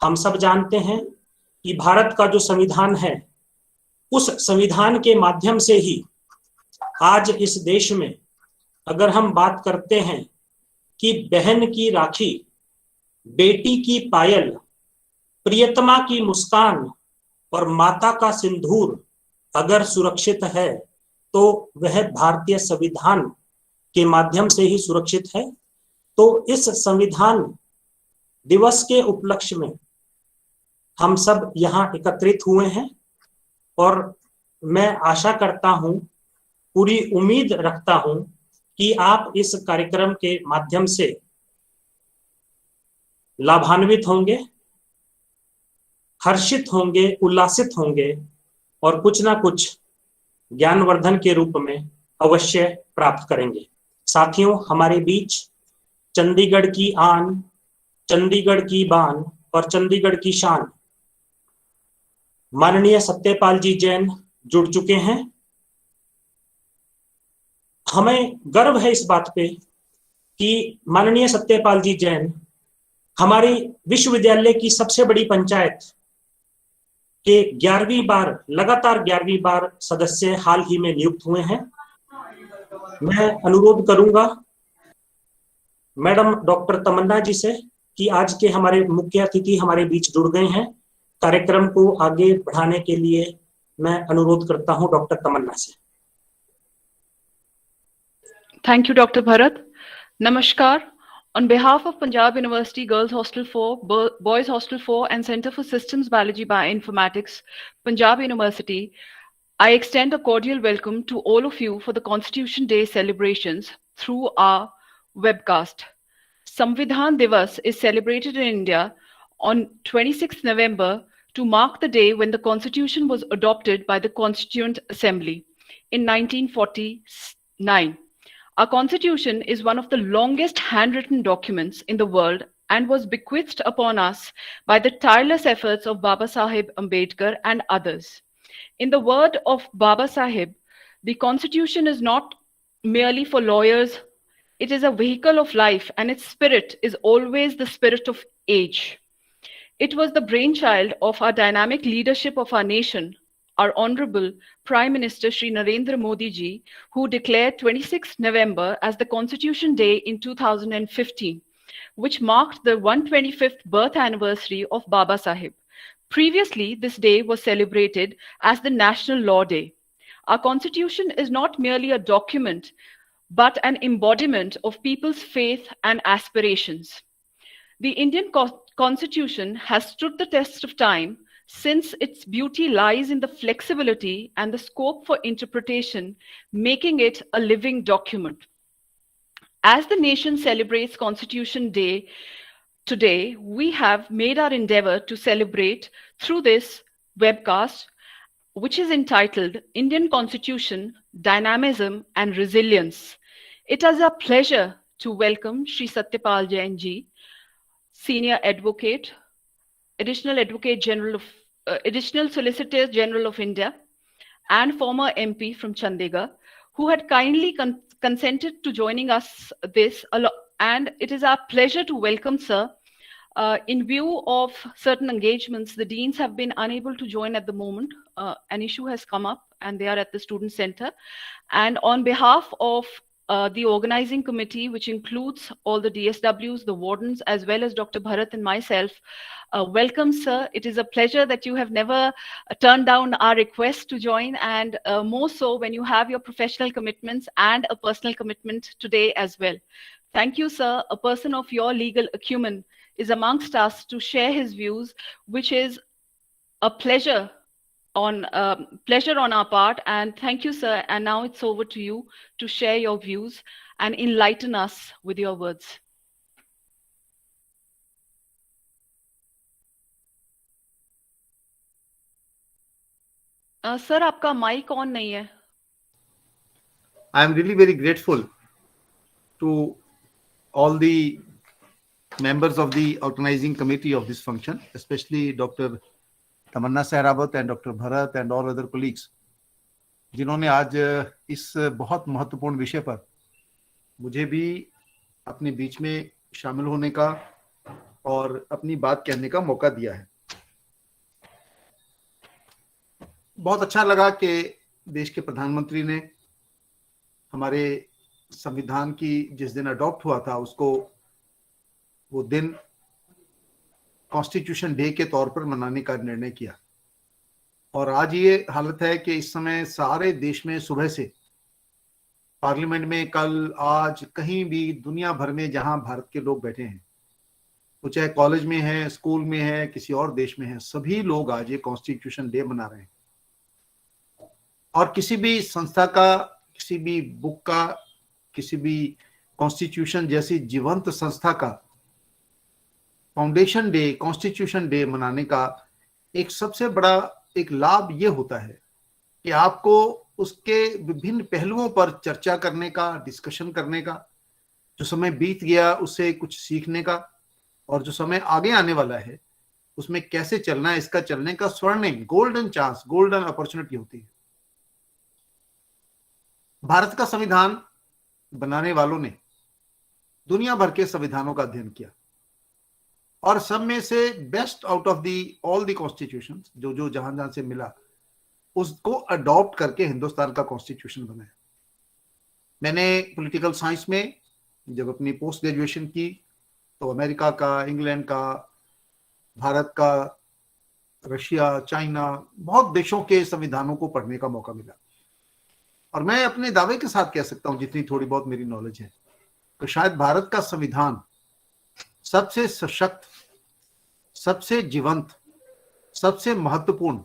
हम सब जानते हैं कि भारत का जो संविधान है, उस संविधान के माध्यम से ही आज इस देश में अगर हम बात करते हैं कि बहन की राखी, बेटी की पायल, प्रियतमा की मुस्कान और माता का सिंदूर अगर सुरक्षित है तो वह भारतीय संविधान के माध्यम से ही सुरक्षित है। तो इस संविधान दिवस के उपलक्ष्य में हम सब यहाँ एकत्रित हुए हैं और मैं आशा करता हूं, पूरी उम्मीद रखता हूं कि आप इस कार्यक्रम के माध्यम से लाभान्वित होंगे, हर्षित होंगे, उल्लासित होंगे और कुछ ना कुछ ज्ञानवर्धन के रूप में अवश्य प्राप्त करेंगे। साथियों, हमारे बीच चंडीगढ़ की आन, चंडीगढ़ की बान और चंडीगढ़ की शान माननीय सत्यपाल जी जैन जुड़ चुके हैं। हमें गर्व है इस बात पे कि माननीय सत्यपाल जी जैन हमारी विश्वविद्यालय की सबसे बड़ी पंचायत के 11वीं बार, लगातार 11वीं बार सदस्य हाल ही में नियुक्त हुए हैं। मैं अनुरोध करूंगा मैडम डॉक्टर तमन्ना जी से कि आज के हमारे मुख्य अतिथि हमारे बीच जुड़ गए हैं। कार्यक्रम को आगे बढ़ाने के लिए मैं अनुरोध करता हूं डॉक्टर तमन्ना से। Thank you, Dr. Bharat. Namaskar. On behalf of Punjab University Girls Hostel 4, Boys Hostel 4 and Center for Systems Biology Bioinformatics, Punjab University, I extend a cordial welcome to all of you for the Constitution Day celebrations through our webcast. Samvidhan Divas is celebrated in India on 26th November to mark the day when the Constitution was adopted by the Constituent Assembly in 1949. Our Constitution is one of the longest handwritten documents in the world and was bequeathed upon us by the tireless efforts of Baba Sahib Ambedkar and others. In the word of Baba Sahib, the Constitution is not merely for lawyers, it is a vehicle of life and its spirit is always the spirit of age. It was the brainchild of our dynamic leadership of our nation, our Honorable Prime Minister Shri Narendra Modi ji, who declared 26th November as the Constitution Day in 2015, which marked the 125th birth anniversary of Baba Sahib. Previously, this day was celebrated as the National Law Day. Our Constitution is not merely a document, but an embodiment of people's faith and aspirations. The Indian Constitution has stood the test of time since its beauty lies in the flexibility and the scope for interpretation, making it a living document. As the nation celebrates Constitution Day today, we have made our endeavor to celebrate through this webcast, which is entitled Indian Constitution, Dynamism and Resilience. It is a pleasure to welcome Shri Satyapal Jain ji, Senior Advocate, Additional Solicitor General of India, and former MP from Chandigarh, who had kindly consented to joining us and it is our pleasure to welcome sir. In view of certain engagements, the deans have been unable to join at the moment. An issue has come up and they are at the student center. And on behalf of the organizing committee, which includes all the DSWs, the wardens, as well as Dr. Bharat and myself, welcome, sir. It is a pleasure that you have never turned down our request to join, and more so when you have your professional commitments and a personal commitment today as well. Thank you, sir. A person of your legal acumen is amongst us to share his views, which is a pleasure on our part. And thank you, sir. And now it's over to you to share your views and enlighten us with your words. Sir, आपका mic on नहीं है. I am really very grateful to all the members of the organizing committee of this function, especially Dr. Tamanna Sehrawat and Dr. Bharat and all other colleagues, जिन्होंने आज इस बहुत महत्वपूर्ण विषय पर मुझे भी अपने बीच में शामिल होने का और अपनी बात कहने का मौका दिया है। बहुत अच्छा लगा कि देश के प्रधानमंत्री ने हमारे संविधान की जिस दिन अडॉप्ट हुआ था उसको वो दिन कॉन्स्टिट्यूशन डे के तौर पर मनाने का निर्णय किया। और आज ये हालत है कि इस समय सारे देश में सुबह से पार्लियामेंट में, कल, आज, कहीं भी दुनिया भर में जहां भारत के लोग बैठे हैं, वो चाहे कॉलेज में है, स्कूल में है, किसी और देश में है, सभी लोग आज ये कॉन्स्टिट्यूशन डे मना रहे हैं। और किसी भी संस्था का, किसी भी बुक का, किसी भी कॉन्स्टिट्यूशन जैसी जीवंत संस्था का फाउंडेशन डे, कॉन्स्टिट्यूशन डे मनाने का एक सबसे बड़ा एक लाभ ये होता है कि आपको उसके विभिन्न पहलुओं पर चर्चा करने का, डिस्कशन करने का, जो समय बीत गया उससे कुछ सीखने का, और जो समय आगे आने वाला है उसमें कैसे चलना है, इसका चलने का स्वर्णिम गोल्डन चांस, गोल्डन अपॉर्चुनिटी होती है। भारत का संविधान बनाने वालों ने दुनिया भर के संविधानों का अध्ययन किया और सब में से best out of the all the constitution जो जो जहां जहां से मिला उसको अडॉप्ट करके हिंदुस्तान का कॉन्स्टिट्यूशन बनाया। मैंने पॉलिटिकल साइंस में जब अपनी पोस्ट ग्रेजुएशन की तो अमेरिका का, इंग्लैंड का, भारत का, रशिया, चाइना, बहुत देशों के संविधानों को पढ़ने का मौका मिला। और मैं अपने दावे के साथ कह सकता हूं, जितनी थोड़ी बहुत मेरी नॉलेज है, तो शायद भारत का संविधान सबसे सशक्त, सबसे जीवंत, सबसे महत्वपूर्ण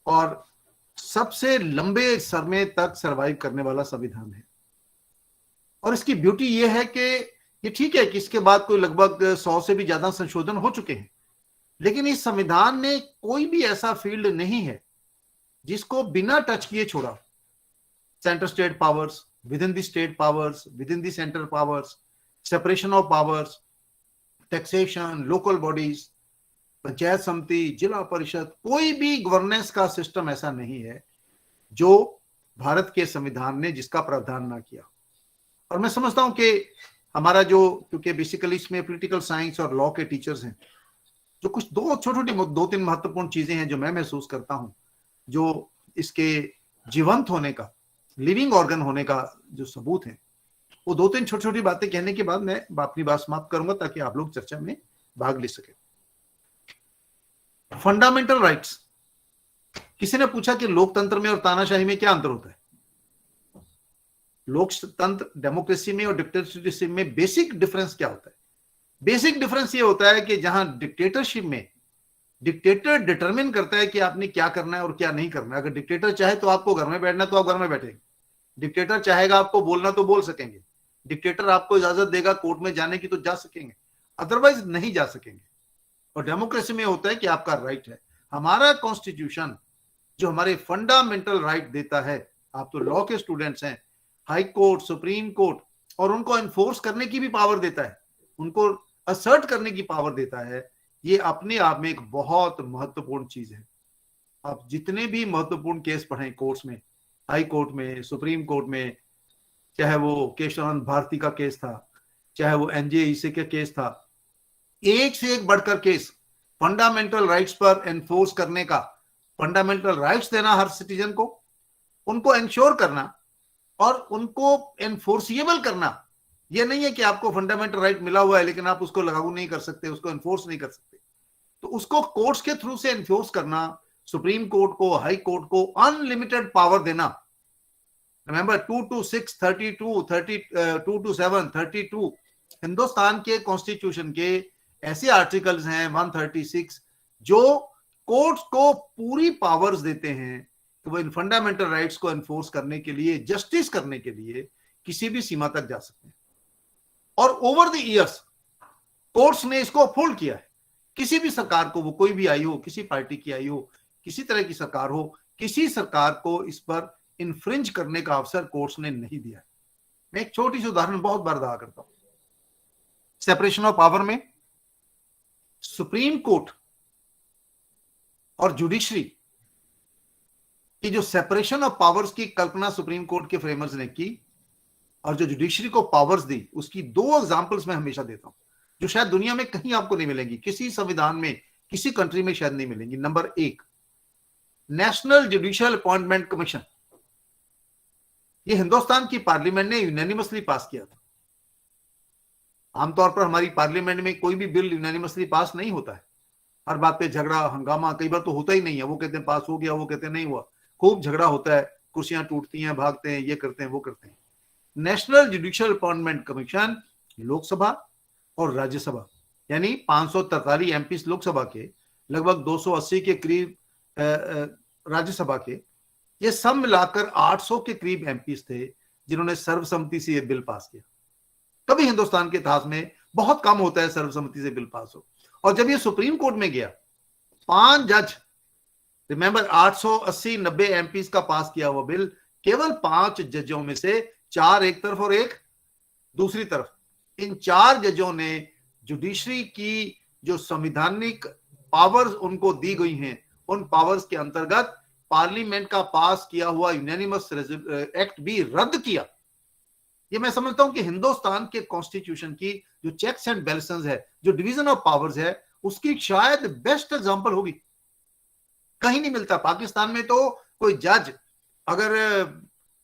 और सबसे लंबे समय तक सरवाइव करने वाला संविधान है। और इसकी ब्यूटी यह है कि ये ठीक है कि इसके बाद कोई लगभग 100 से भी ज्यादा संशोधन हो चुके हैं, लेकिन इस संविधान में कोई भी ऐसा फील्ड नहीं है जिसको बिना टच किए छोड़ा। Centre state powers, with in the state powers, with in the centre powers, separation of powers, taxation, local bodies, panchayat समिति, जिला परिषद, कोई भी गवर्नेंस का सिस्टम ऐसा नहीं है जो भारत के संविधान ने जिसका प्रावधान ना किया। और मैं समझता हूं कि हमारा जो, क्योंकि बेसिकली इसमें पॉलिटिकल साइंस और लॉ के टीचर्स हैं, जो कुछ दो तीन महत्वपूर्ण चीजें हैं जो मैं महसूस करता हूं, जो इसके जीवंत होने का, लिविंग ऑर्गन होने का जो सबूत है, वो दो तीन छोटी छोटी बातें कहने के बाद मैं अपनी बात समाप्त करूंगा ताकि आप लोग चर्चा में भाग ले सके। Fundamental rights. किसी ने पूछा कि लोकतंत्र में और तानाशाही में क्या अंतर होता है? लोकतंत्र, डेमोक्रेसी में और डिक्टेटरशिप में बेसिक डिफरेंस क्या होता है? बेसिक डिफरेंस ये होता है कि जहां डिक्टेटरशिप में डिक्टेटर डिटरमिन करता है कि आपने क्या करना है और क्या नहीं करना है। अगर डिक्टेटर चाहे तो आपको घर में बैठना तो आप घर में बैठेंगे, डिक्टेटर चाहेगा आपको बोलना तो बोल सकेंगे, डिक्टेटर आपको इजाजत देगा कोर्ट में जाने की तो जा सकेंगे, अदरवाइज नहीं जा सकेंगे। और डेमोक्रेसी में होता है कि आपका राइट है। हमारा कॉन्स्टिट्यूशन जो हमारे फंडामेंटल राइट देता है, आप तो लॉ के स्टूडेंट्स हैं, हाई कोर्ट, सुप्रीम कोर्ट, और उनको एनफोर्स करने की भी पावर देता है, उनको असर्ट करने की पावर देता है। ये अपने आप में एक बहुत महत्वपूर्ण चीज है। आप जितने भी महत्वपूर्ण केस पढ़ें कोर्ट्स में, हाई कोर्ट में, सुप्रीम कोर्ट में, चाहे वो केशवानंद भारती का केस था, चाहे वो एनजेईसी का केस था, एक से एक बढ़कर केस फंडामेंटल राइट्स पर एनफोर्स करने का, फंडामेंटल राइट्स देना हर सिटीजन को, उनको इंश्योर करना और उनको एनफोर्सिएबल करना। ये नहीं है कि आपको फंडामेंटल राइट मिला हुआ है लेकिन आप उसको लागू नहीं कर सकते, उसको एनफोर्स नहीं कर सकते, तो उसको कोर्ट्स के थ्रू से एनफोर्स करना, सुप्रीम कोर्ट को, हाई कोर्ट को अनलिमिटेड पावर देना। रिमेंबर 226, 32, 227, 32 हिंदुस्तान के कॉन्स्टिट्यूशन के ऐसे आर्टिकल्स हैं, 136, जो कोर्ट्स को पूरी पावर्स देते हैं कि वो इन फंडामेंटल राइट्स को एनफोर्स करने के लिए, जस्टिस करने के लिए किसी भी सीमा तक जा सकते हैं। और ओवर द इयर्स कोर्ट्स ने इसको अपहोल्ड किया है। किसी भी सरकार को, वो कोई भी आई हो, किसी पार्टी की आई हो, किसी तरह की सरकार हो, किसी सरकार को इस पर इन्फ्रिंज करने का अवसर कोर्ट्स ने नहीं दिया। मैं एक छोटी सी उदाहरण बहुत बार दहा करता हूं। सेपरेशन ऑफ पावर में सुप्रीम कोर्ट और जुडिशरी की जो सेपरेशन ऑफ पावर्स की कल्पना सुप्रीम कोर्ट के फ्रेमर्स ने की और जो जुडिशरी को पावर्स दी, उसकी दो एग्जांपल्स मैं हमेशा देता हूं। जो शायद दुनिया में कहीं आपको नहीं मिलेंगी, किसी संविधान में, किसी कंट्री में शायद नहीं मिलेंगी। Number 1, national judicial appointment commission. ये हिंदुस्तान की पार्लियामेंट ने यूनानिमसली पास किया था। आमतौर पर हमारी पार्लियामेंट में कोई भी बिल यूनानिमसली पास नहीं होता है, हर बात पे झगड़ा हंगामा, कई बार तो होता ही नहीं है। वो कहते हैं पास हो गया, वो कहते हैं नहीं हुआ, खूब झगड़ा होता है, कुर्सियां टूटती हैं, भागते हैं, ये करते हैं, वो करते हैं। National judicial appointment commission Lok Sabha और राज्यसभा, यानी 543 एमपी लोकसभा के, लगभग 280 के करीब राज्यसभा के, ये सब मिलाकर 800 के करीब एमपी थे जिन्होंने सर्वसम्मति से ये बिल पास किया। कभी हिंदुस्तान के इतिहास में बहुत कम होता है सर्वसम्मति से बिल पास हो। और जब ये सुप्रीम कोर्ट में गया, 5 जज, रिमेंबर 880-90 एमपी का पास किया हुआ बिल, केवल 5 जजों में से 4 एक तरफ और 1 दूसरी तरफ, इन 4 जजों ने जुडिशरी की जो संवैधानिक पावर्स उनको दी गई हैं, उन पावर्स के अंतर्गत पार्लियामेंट का पास किया हुआ यूनानिमस एक्ट भी रद्द किया। ये मैं समझता हूं कि हिंदुस्तान के कॉन्स्टिट्यूशन की जो चेक्स एंड बैलेंसेस है, जो डिवीजन ऑफ पावर्स है, उसकी शायद बेस्ट एग्जांपल होगी। कहीं नहीं मिलता। पाकिस्तान में तो कोई जज अगर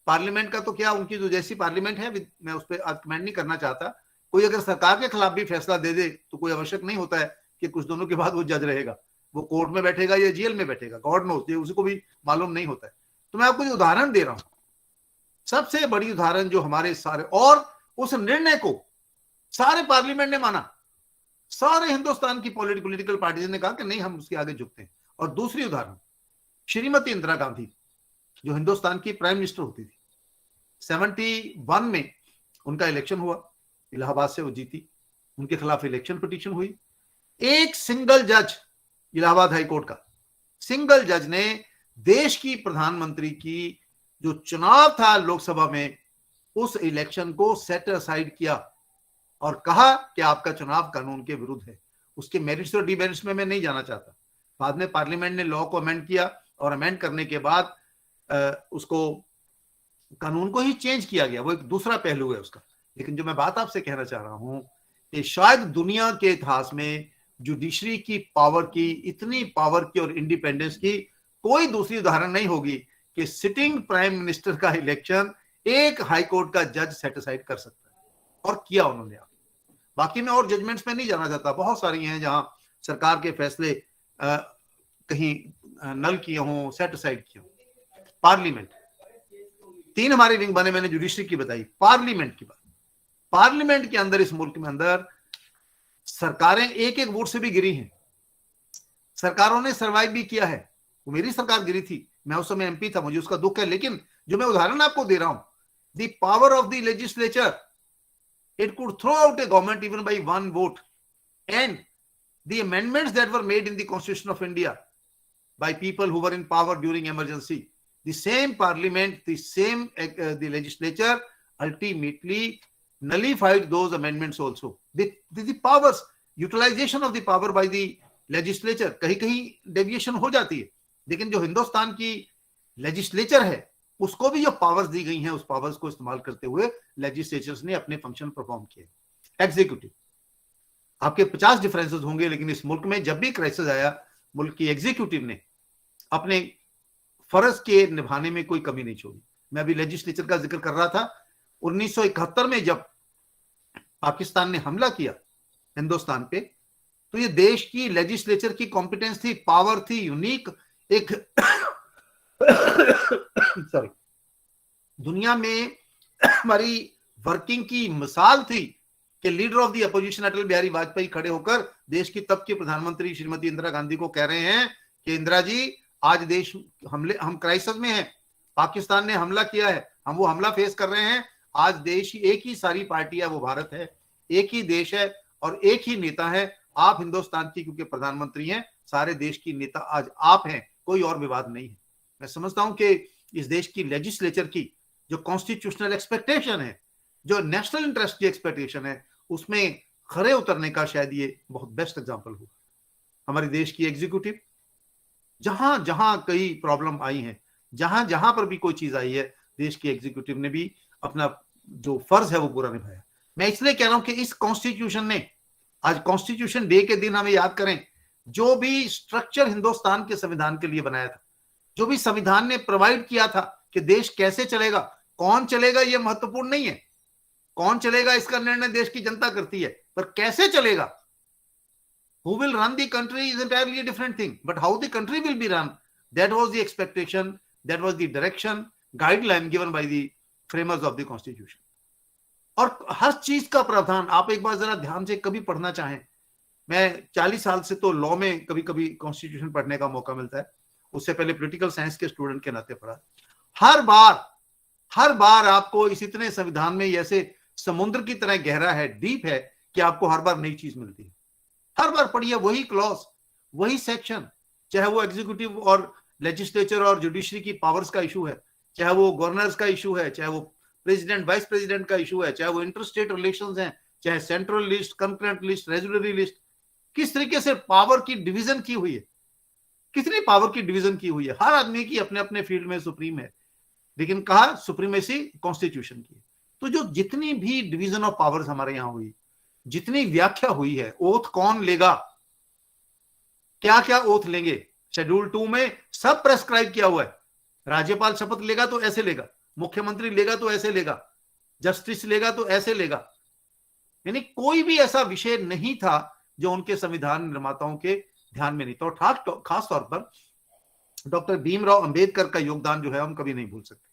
पार्लियामेंट का तो क्या, उनकी जो जैसी पार्लियामेंट है, मैं उस पर आज कमेंट नहीं करना चाहता, कोई अगर सरकार के खिलाफ भी फैसला दे दे तो कोई आवश्यक नहीं होता है कि कुछ दिनों के बाद वो जज रहेगा, वो कोर्ट में बैठेगा या जेल में बैठेगा, गॉड नोस, ये उसको भी मालूम नहीं होता है। तो मैं आपको जो उदाहरण दे रहा हूं, सबसे बड़ी उदाहरण जो हमारे सारे, और उस निर्णय को सारे पार्लियामेंट ने माना, सारे हिंदुस्तान की पॉलिटिकल पार्टीज ने कहा कि नहीं, हम उसके आगे झुकते हैं। और दूसरी उदाहरण, श्रीमती इंदिरा गांधी जो हिंदुस्तान की प्राइम मिनिस्टर होती थी, 71 में उनका इलेक्शन हुआ, इलाहाबाद से वो जीती, उनके खिलाफ इलेक्शन पिटीशन हुई। एक सिंगल जज, इलाहाबाद हाई कोर्ट का सिंगल जज ने देश की प्रधानमंत्री की जो चुनाव था लोकसभा में, उस इलेक्शन को सेट असाइड किया और कहा कि आपका चुनाव कानून के विरुद्ध है। उसके मेरिट्स और डिमेरिट्स में मैं नहीं जाना चाहता। बाद में पार्लियामेंट ने लॉ को अमेंड किया और अमेंड करने के बाद उसको, कानून को ही चेंज किया गया, वो एक दूसरा पहलू है उसका। लेकिन जो मैं बात आपसे कहना चाह रहा हूं कि शायद दुनिया के इतिहास में जुडिशरी की पावर की, इतनी पावर की और इंडिपेंडेंस की कोई दूसरी उदाहरण नहीं होगी कि सिटिंग प्राइम मिनिस्टर का इलेक्शन एक हाई कोर्ट का जज सेट असाइड कर सकता है, और किया उन्होंने। बाकी मैं और जजमेंट्स में नहीं जाना चाहता, बहुत सारी हैं जहां सरकार के फैसले कहीं नल किए हों, सेट असाइड किए हों। पार्लियामेंट, 3 हमारे विंग बने, मैंने जुडिशरी की बताई, पार्लियामेंट की बात। पार्लियामेंट के अंदर, इस मुल्क में अंदर सरकारें एक एक वोट से भी गिरी हैं, सरकारों ने सर्वाइव भी किया है। वो मेरी सरकार गिरी थी, मैं उस समय एमपी था, मुझे उसका दुख है। लेकिन जो मैं उदाहरण आपको दे रहा हूं, the power of the legislature, it could throw out a government even by 1 vote, and the amendments that were made in the Constitution of India by people who were in power during emergency, the same parliament, the legislature ultimately nullified those amendments also. The powers, utilization of the power by the legislature, कहीं कहीं deviation हो जाती है, लेकिन जो हिंदुस्तान की legislature है उसको भी जो पावर्स दी गई हैं, उस पावर्स को इस्तेमाल करते हुए लेजिस्लेचर्स ने अपने फंक्शन परफॉर्म किए। एग्जीक्यूटिव, आपके 50 डिफरेंसेस होंगे, लेकिन इस मुल्क में जब भी क्राइसिस आया, मुल्क की एग्जीक्यूटिव ने अपने फर्ज के निभाने में कोई कमी नहीं छोड़ी। मैं अभी लेजिस्लेचर का जिक्र कर रहा था, 1971 में जब पाकिस्तान ने हमला किया हिंदुस्तान पे, तो ये देश की लेजिस्लेचर की कॉम्पिटेंस थी, पावर थी, यूनिक, एक सॉरी, दुनिया में हमारी वर्किंग की मिसाल थी कि leader of the opposition Atal Bihari Vajpayee खड़े होकर देश की तब की प्रधानमंत्री श्रीमती इंदिरा गांधी को कह रहे हैं कि इंदिरा जी, आज देश हम क्राइसिस में हैं, पाकिस्तान ने हमला किया है, हम वो हमला फेस कर रहे हैं। आज देश एक ही सारी पार्टी है, वो भारत है, एक ही देश है और एक ही नेता है। आप हिंदुस्तान की क्योंकि प्रधानमंत्री हैं, सारे देश की नेता आज आप हैं, कोई और विवाद नहीं है। मैं समझता हूं कि इस देश की लेजिस्लेचर की जो कॉन्स्टिट्यूशनल एक्सपेक्टेशन है, जो नेशनल इंटरेस्ट की एक्सपेक्टेशन है, उसमें खरे उतरने का शायद ये बहुत बेस्ट एग्जांपल होगा। हमारे देश की एग्जीक्यूटिव, जहां जहां कई प्रॉब्लम आई हैं, जहां जहां पर भी कोई चीज आई है, देश की एग्जीक्यूटिव ने भी अपना जो फर्ज है वो पूरा निभाया। मैं इसलिए कह रहा हूं कि इस कॉन्स्टिट्यूशन ने आज कॉन्स्टिट्यूशन डे के दिन हमें याद करें, जो भी स्ट्रक्चर हिंदुस्तान के संविधान के लिए बनाया था, जो भी संविधान ने प्रोवाइड किया था कि देश कैसे चलेगा, कौन चलेगा ये महत्वपूर्ण नहीं है, कौन चलेगा इसका निर्णय देश की जनता करती है, पर कैसे चलेगा, who will run the country is entirely a different thing, but how the country will be run, that was the expectation, that was the direction, guideline given by the framers of the constitution. और हर चीज का प्रावधान आप एक बार जरा ध्यान से कभी पढ़ना चाहें, मैं 40 साल से तो लॉ में कभी कभी कॉन्स्टिट्यूशन पढ़ने का मौका मिलता है, उससे पहले पॉलिटिकल साइंस के स्टूडेंट के नाते पढ़ा। हर बार आपको इस इतने संविधान में ऐसे समुद्र की तरह गहरा है, डीप है, कि आपको हर बार नई चीज मिलती है। हर बार पढ़िए वही क्लॉज, वही सेक्शन, चाहे वो एग्जीक्यूटिव और लेजिस्लेचर और जुडिशरी की पावर्स का इशू है, चाहे वो गवर्नर्स का इशू है, चाहे वो प्रेसिडेंट वाइस प्रेसिडेंट का इशू है, चाहे वो इंटर स्टेट रिलेशंस हैं, चाहे central list, concurrent list, residuary list, किस तरीके से पावर की डिवीजन की हुई है, कितनी पावर की डिवीजन की हुई है। हर आदमी की अपने अपने फील्ड में सुप्रीम है, लेकिन कहा सुप्रीमेसी कॉन्स्टिट्यूशन की। तो जो जितनी भी डिवीजन ऑफ पावर्स हमारे यहां हुई, जितनी व्याख्या हुई है, ओथ कौन लेगा, क्या क्या ओथ लेंगे, शेड्यूल 2 में सब प्रेस्क्राइब किया हुआ है। राज्यपाल शपथ लेगा तो ऐसे लेगा, मुख्यमंत्री लेगा तो ऐसे लेगा, जस्टिस लेगा तो ऐसे लेगा, यानी कोई भी ऐसा विषय नहीं था जो उनके संविधान निर्माताओं के ध्यान में नहीं था। और खास तौर पर डॉक्टर भीमराव अंबेडकर का योगदान जो है हम कभी नहीं भूल सकते।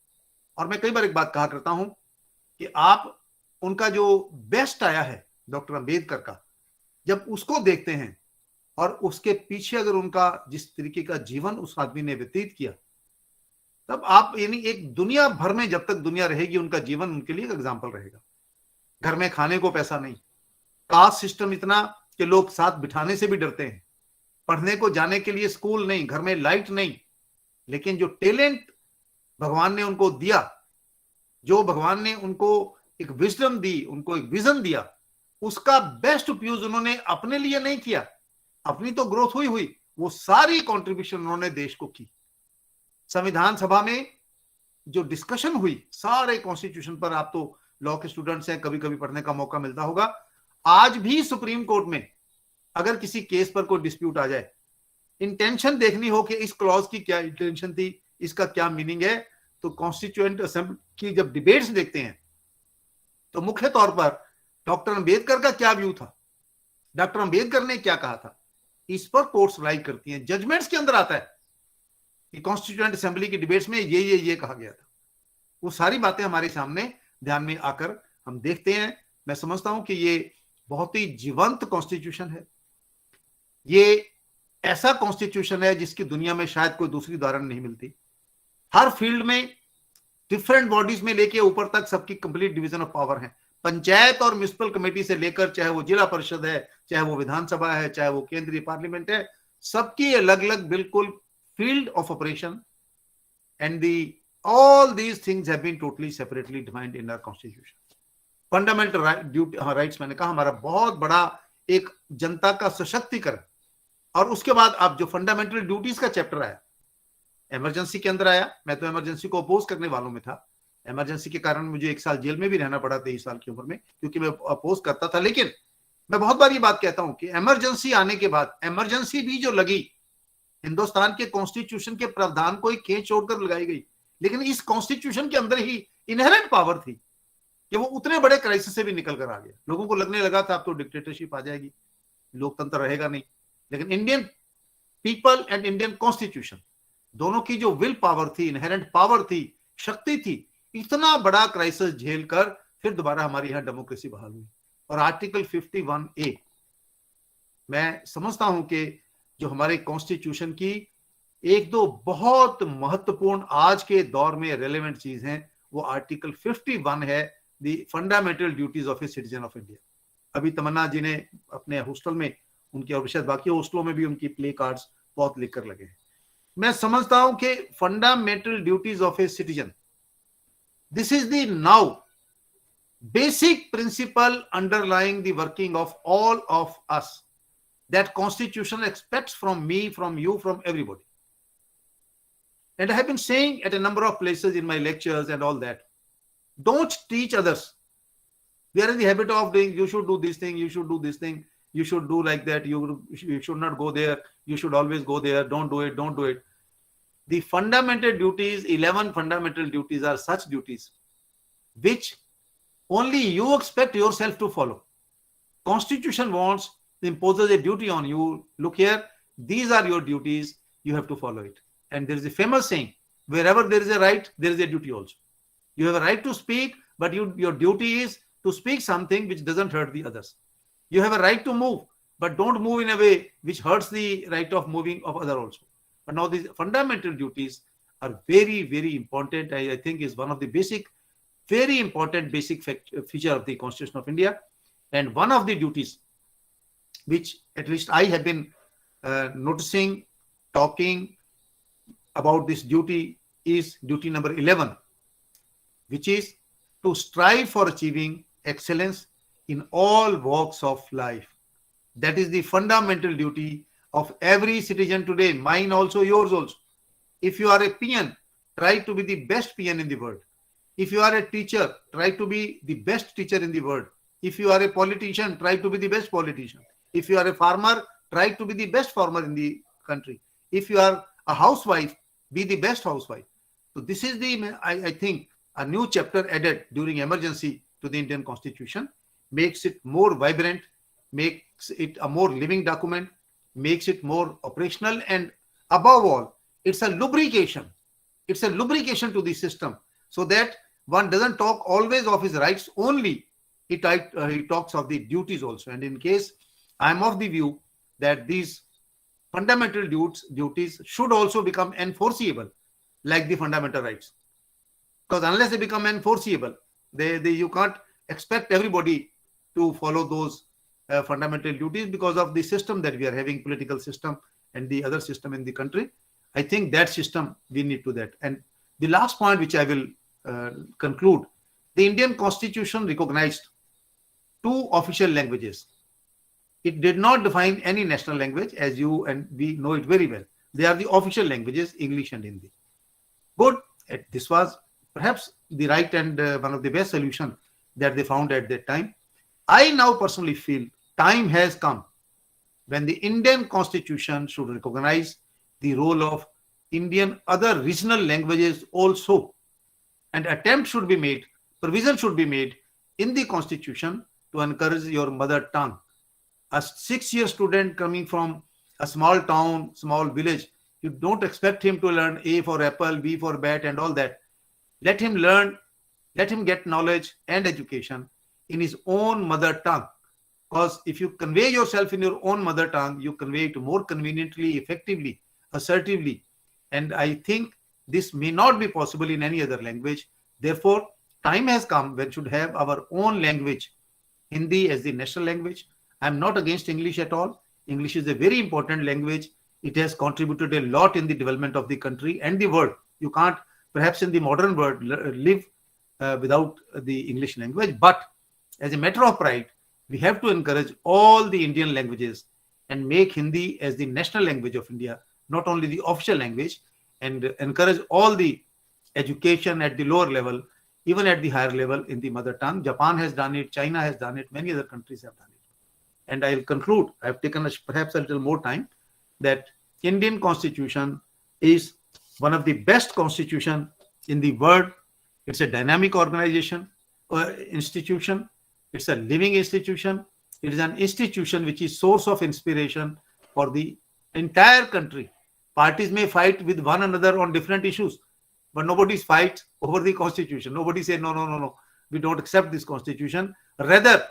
और मैं कई बार एक बात कहा करता हूं कि आप उनका जो बेस्ट आया है डॉक्टर अंबेडकर का, जब उसको देखते हैं और उसके पीछे अगर उनका जिस तरीके का जीवन उस आदमी ने व्यतीत किया, तब आप यानी एक दुनिया भर में जब तक दुनिया रहेगी उनका जीवन उनके लिए एक एग्जाम्पल रहेगा। घर में खाने को पैसा नहीं, कास्ट सिस्टम इतना कि लोग साथ बिठाने से भी डरते हैं, पढ़ने को जाने के लिए स्कूल नहीं, घर में लाइट नहीं, लेकिन जो टैलेंट भगवान ने उनको दिया, जो भगवान ने उनको एक विजडम दी, उनको एक विजन दिया, उसका बेस्ट उपयोग उन्होंने अपने लिए नहीं किया। अपनी तो ग्रोथ हुई, वो सारी कंट्रीब्यूशन उन्होंने देश को की। संविधान सभा में जो डिस्कशन हुई सारे कॉन्स्टिट्यूशन पर, आप तो लॉ के स्टूडेंट्स हैं, कभी कभी पढ़ने का मौका मिलता होगा। आज भी सुप्रीम कोर्ट में अगर किसी केस पर कोई डिस्प्यूट आ जाए, इंटेंशन देखनी हो कि इस क्लॉज की क्या इंटेंशन थी, इसका क्या मीनिंग है, तो कॉन्स्टिट्यूएंट असेंबली की जब डिबेट्स देखते हैं तो मुख्य तौर पर डॉक्टर अंबेडकर का क्या व्यू था, डॉक्टर अंबेडकर ने क्या कहा था, इस पर कोर्ट्स राइट करती हैं। जजमेंट्स के अंदर आता है कि कॉन्स्टिट्यूएंट असेंबली की डिबेट्स में ये कहा गया था। वो सारी बातें हमारे सामने ध्यान में आकर हम देखते हैं। मैं समझता हूं कि ये बहुत ही जीवंत कॉन्स्टिट्यूशन है। ये ऐसा कॉन्स्टिट्यूशन है जिसकी दुनिया में शायद कोई दूसरी उदाहरण नहीं मिलती। हर फील्ड में डिफरेंट बॉडीज में लेके ऊपर तक सबकी कंप्लीट डिवीजन ऑफ पावर है। पंचायत और म्युनिसिपल कमेटी से लेकर चाहे वो जिला परिषद है, चाहे वो विधानसभा है, चाहे वो केंद्रीय पार्लियामेंट है, सबकी अलग अलग बिल्कुल field of operation, and all these things have been totally separately defined in our constitution. Fundamental rights मैंने कहा हमारा बहुत बड़ा एक जनता का सशक्तिकरण। और उसके बाद आप जो फंडामेंटल ड्यूटीज का चैप्टर आया, इमरजेंसी के अंदर आया। मैं तो इमरजेंसी को अपोज करने वालों में था, इमरजेंसी के कारण मुझे 1 साल जेल में भी रहना पड़ा 23 साल की उम्र में, क्योंकि मैं अपोज करता था। लेकिन मैं बहुत बार ये बात कहता हूं कि इमरजेंसी आने के बाद, इमरजेंसी भी जो लगी हिंदुस्तान के कॉन्स्टिट्यूशन के प्रावधान को एक खींच छोड़कर लगाई गई, लेकिन इस कॉन्स्टिट्यूशन के अंदर ही इनहेरेंट पावर थी कि वो उतने बड़े क्राइसिस से भी निकल कर आ गया। लोगों को लगने लगा था अब तो डिक्टेटरशिप आ जाएगी, लोकतंत्र रहेगा नहीं, लेकिन Indian people and Indian constitution दोनों की जो विल पावर थी, इनहेरेंट पावर थी, शक्ति थी, इतना बड़ा क्राइसिस झेल कर फिर दोबारा हमारी यहां डेमोक्रेसी बहाल हुई। और आर्टिकल 51A मैं समझता हूं कि जो हमारे कॉन्स्टिट्यूशन की एक दो बहुत महत्वपूर्ण आज के दौर में रेलेवेंट चीज है, वो आर्टिकल 51 है, the fundamental duties of a citizen of India. अभी तमन्ना जी ने अपने हॉस्टल में उनकी, और शायद बाकी हॉस्टलों में भी उनकी प्ले कार्ड्स बहुत लिखकर लगे हैं। मैं समझता हूं कि fundamental duties of a citizen, this is the now basic principle underlying the working of all of us, that constitution aspects from me, from you, from everybody. And I have been saying at a number of places in my lectures and all that, don't teach others. We are in the habit of doing, you should do this thing, you should do this thing. you should do like that, you should not go there, you should always go there, don't do it. The fundamental duties, 11 fundamental duties, are such duties which only you expect yourself to follow. Constitution imposes a duty on you. Look here, these are your duties, you have to follow it. And there is a famous saying, wherever there is a right, there is a duty also. You have a right to speak, but your duty is to speak something which doesn't hurt the others. You have a right to move, but don't move in a way which hurts the right of moving of other also. But now these fundamental duties are very, very important. I think is one of the very important basic feature of the Constitution of India. And one of the duties which at least I have been noticing, talking about this duty is duty number 11, which is to strive for achieving excellence in all walks of life. That is the fundamental duty of every citizen today, mine also, yours also. If you are a peon, try to be the best peon in the world. If you are a teacher, try to be the best teacher in the world. If you are a politician, try to be the best politician. If you are a farmer, try to be the best farmer in the country. If you are a housewife, be the best housewife. So this is I think, a new chapter added during emergency to the Indian Constitution, makes it more vibrant, makes it a more living document, makes it more operational, and above all, it's a lubrication. It's a lubrication to the system, so that one doesn't talk always of his rights only. He talks of the duties also. And in case I'm of the view that these fundamental duties should also become enforceable, like the fundamental rights. Because unless they become enforceable, you can't expect everybody to follow those fundamental duties because of the system that we are having, political system and the other system in the country. I think that system, we need to that. And the last point which I will conclude, the Indian Constitution recognized 2 official languages. It did not define any national language, as you and we know it very well. They are the official languages, English and Hindi. Good. This was perhaps the right and one of the best solutions that they found at that time. I now personally feel time has come when the Indian Constitution should recognize the role of Indian other regional languages also. And attempt should be made, provision should be made in the Constitution to encourage your mother tongue. A 6-year student coming from a small town, small village, you don't expect him to learn A for apple, B for bat and all that. Let him learn, let him get knowledge and education in his own mother tongue. Because if you convey yourself in your own mother tongue, you convey it more conveniently, effectively, assertively. And I think this may not be possible in any other language. Therefore, time has come when we should have our own language, Hindi as the national language. I'm not against English at all. English is a very important language. It has contributed a lot in the development of the country and the world. You can't, perhaps in the modern world, live without the English language. But as a matter of pride, we have to encourage all the Indian languages and make Hindi as the national language of India, not only the official language, and encourage all the education at the lower level, even at the higher level in the mother tongue. Japan has done it, China has done it, many other countries have done it. And I'll conclude, I've taken perhaps a little more time, that Indian Constitution is one of the best constitution in the world. It's a dynamic organization, institution. It's a living institution. It is an institution which is source of inspiration for the entire country. Parties may fight with one another on different issues, but nobody fights over the constitution. Nobody says, no, we don't accept this constitution. Rather,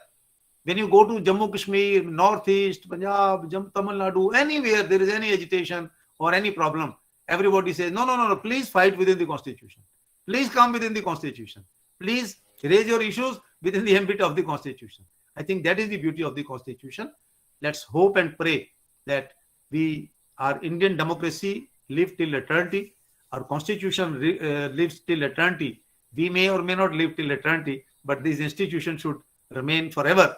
when you go to Jammu Kashmir, Northeast, Punjab, Tamil Nadu, anywhere there is any agitation or any problem, everybody says, no, please fight within the constitution. Please come within the constitution. Please raise your issues within the ambit of the constitution. I think that is the beauty of the constitution. Let's hope and pray that our Indian democracy live till eternity. Our constitution lives till eternity. We may or may not live till eternity, but this institution should remain forever.